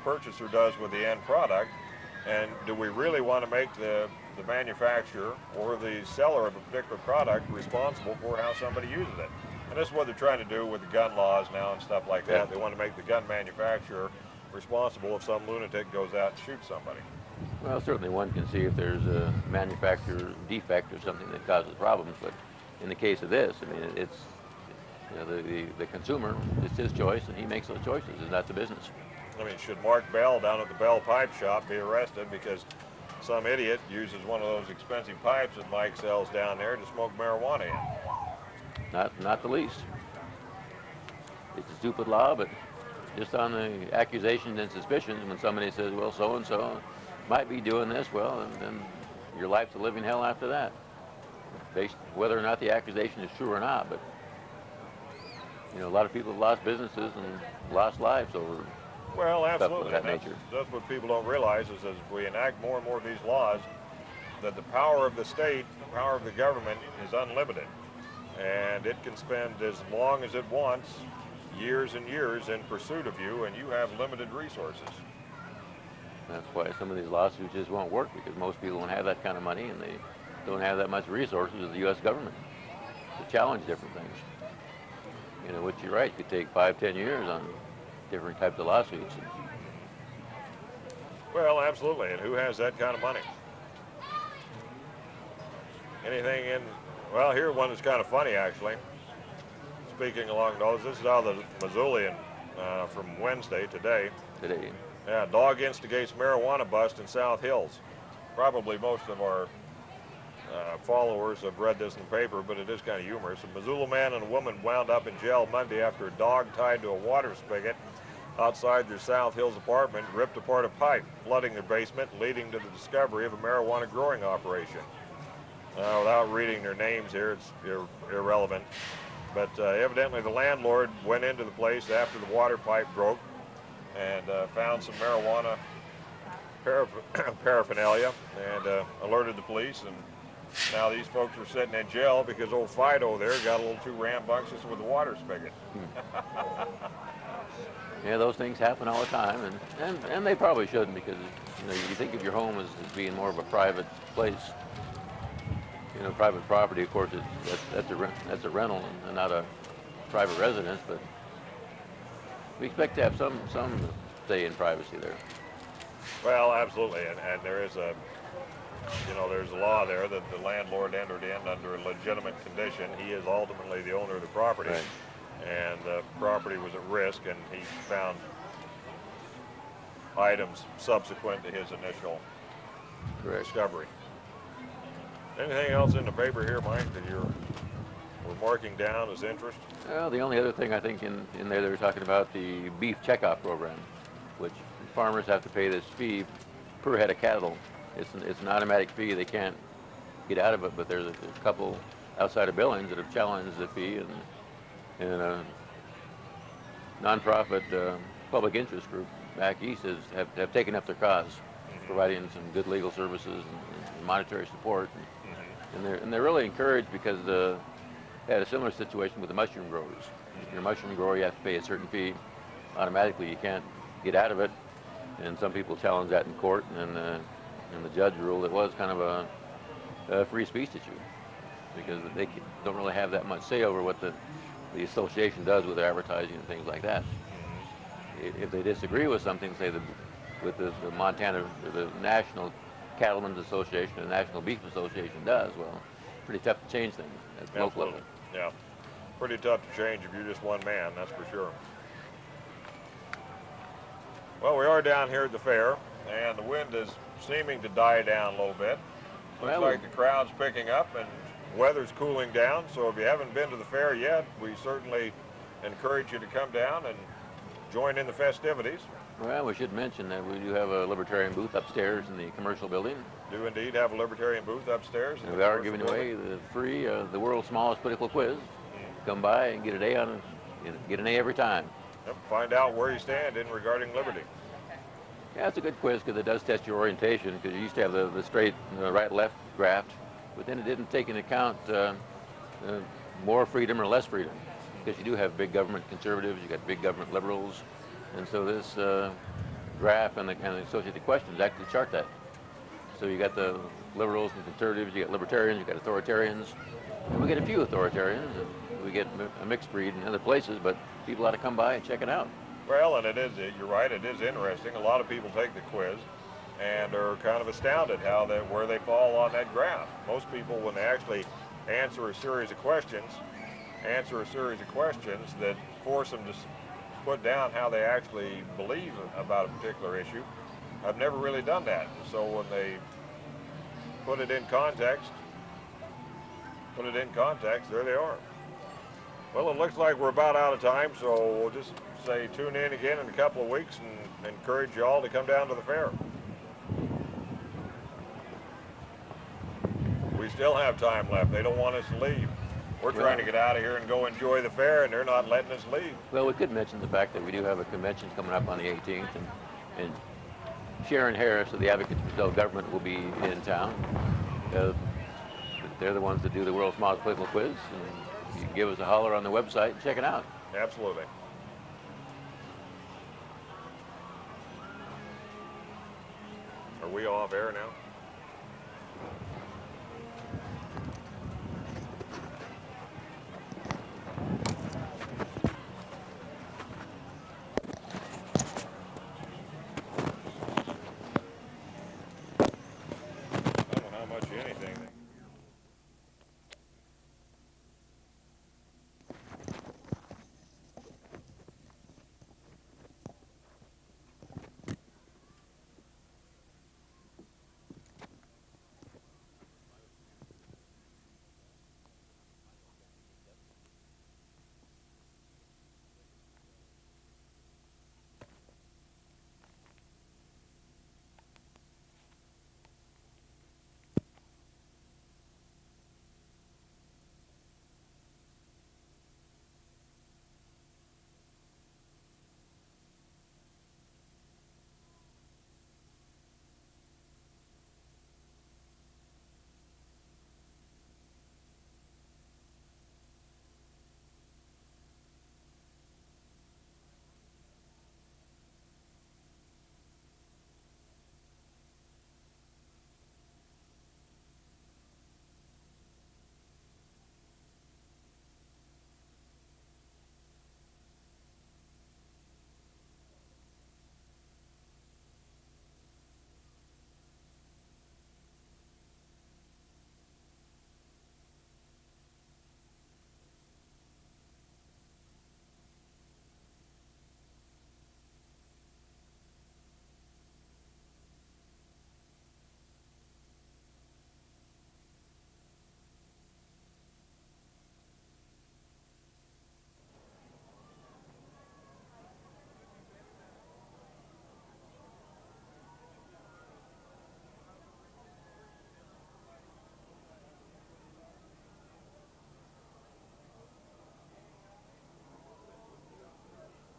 purchaser does with the end product. And do we really want to make the manufacturer or the seller of a particular product responsible for how somebody uses it? And this is what they're trying to do with the gun laws now and stuff like that. They want to make the gun manufacturer responsible if some lunatic goes out and shoots somebody. Well, certainly one can see if there's a manufacturer defect or something that causes problems, but in the case of this, I mean, it's, you know, the consumer, it's his choice, and he makes those choices, and that's the business. I mean, should Mark Bell down at the Bell Pipe Shop be arrested because some idiot uses one of those expensive pipes that Mike sells down there to smoke marijuana in? Not the least. It's a stupid law, but just on the accusations and suspicions, when somebody says, well, so-and-so might be doing this, well, and then your life's a living hell after that. Based whether or not the accusation is true or not, but you know, a lot of people have lost businesses and lost lives over stuff of that nature. That's what people don't realize is as we enact more and more of these laws, that the power of the state, the power of the government is unlimited. And it can spend as long as it wants, years and years in pursuit of you, and you have limited resources. That's why some of these lawsuits just won't work, because most people don't have that kind of money, and they don't have that much resources as the U.S. government to challenge different things. You know, which you're right, it could take 5-10 years on different types of lawsuits. Well, absolutely, and who has that kind of money? Anything in, well, here's one that's kind of funny, actually. Speaking along those, this is out of the Missoulian from Wednesday, today. Yeah, dog instigates marijuana bust in South Hills. Probably most of our followers have read this in the paper, but it is kind of humorous. A Missoula man and a woman wound up in jail Monday after a dog tied to a water spigot outside their South Hills apartment ripped apart a pipe, flooding their basement, leading to the discovery of a marijuana growing operation. Without reading their names here, it's irrelevant. But evidently the landlord went into the place after the water pipe broke and found some marijuana paraphernalia and alerted the police. And now these folks are sitting in jail because old Fido there got a little too rambunctious with the water spigot. Yeah, those things happen all the time, and they probably shouldn't, because you think of your home as being more of a private place. Private property, of course, that's a rental and not a private residence, but we expect to have some say in privacy there. Well, absolutely, and there is there's a law there that the landlord entered in under a legitimate condition. He is ultimately the owner of the property, right. And the property was at risk, and he found items subsequent to his initial discovery. Anything else in the paper here, Mike, that we're marking down as interest? Well, the only other thing I think in there they were talking about the beef checkoff program, which farmers have to pay this fee per head of cattle. It's an automatic fee. They can't get out of it, but there's a couple outside of Billings that have challenged the fee, and a nonprofit public interest group back east have taken up their cause, providing some good legal services and monetary support. And they're really encouraged because they had a similar situation with the mushroom growers. If you're a mushroom grower, you have to pay a certain fee automatically. You can't get out of it. And some people challenged that in court, and the judge ruled it was kind of a free speech issue, because they don't really have that much say over what the association does with their advertising and things like that. If they disagree with something, say with the Montana, the National Cattlemen's Association and National Beef Association does, well, pretty tough to change things at the local level. Yeah, pretty tough to change if you're just one man, that's for sure. Well, we are down here at the fair, and the wind is seeming to die down a little bit. Looks like the crowd's picking up and weather's cooling down, so if you haven't been to the fair yet, we certainly encourage you to come down and join in the festivities. Well, we should mention that we do have a libertarian booth upstairs in the commercial building. Do indeed have a libertarian booth upstairs. And we are giving away the free, the world's smallest political quiz. Come by and get an A get an A every time. Yep, find out where you stand in regarding liberty. Yeah, it's a good quiz because it does test your orientation, because you used to have the straight right-left graft, but then it didn't take into account more freedom or less freedom, because you do have big government conservatives, you got big government liberals, and so this graph and the associated questions actually chart that. So you got the liberals and conservatives, you got libertarians, you got authoritarians, and we get a few authoritarians, and we get a mixed breed in other places, but people ought to come by and check it out. Well, and you're right, it is interesting. A lot of people take the quiz and are kind of astounded where they fall on that graph. Most people, when they actually answer a series of questions that force them to put down how they actually believe about a particular issue, I've never really done that. So when they put it in context, there they are. Well, it looks like we're about out of time, so we'll just say tune in again in a couple of weeks and encourage you all to come down to the fair. We still have time left. They don't want us to leave. We're trying to get out of here and go enjoy the fair, and they're not letting us leave. Well, we could mention the fact that we do have a convention coming up on the 18th, and Sharon Harris of the Advocates for Self-Government will be in town. They're the ones that do the world's smallest political quiz, and you can give us a holler on the website and check it out. Absolutely. Are we off air now?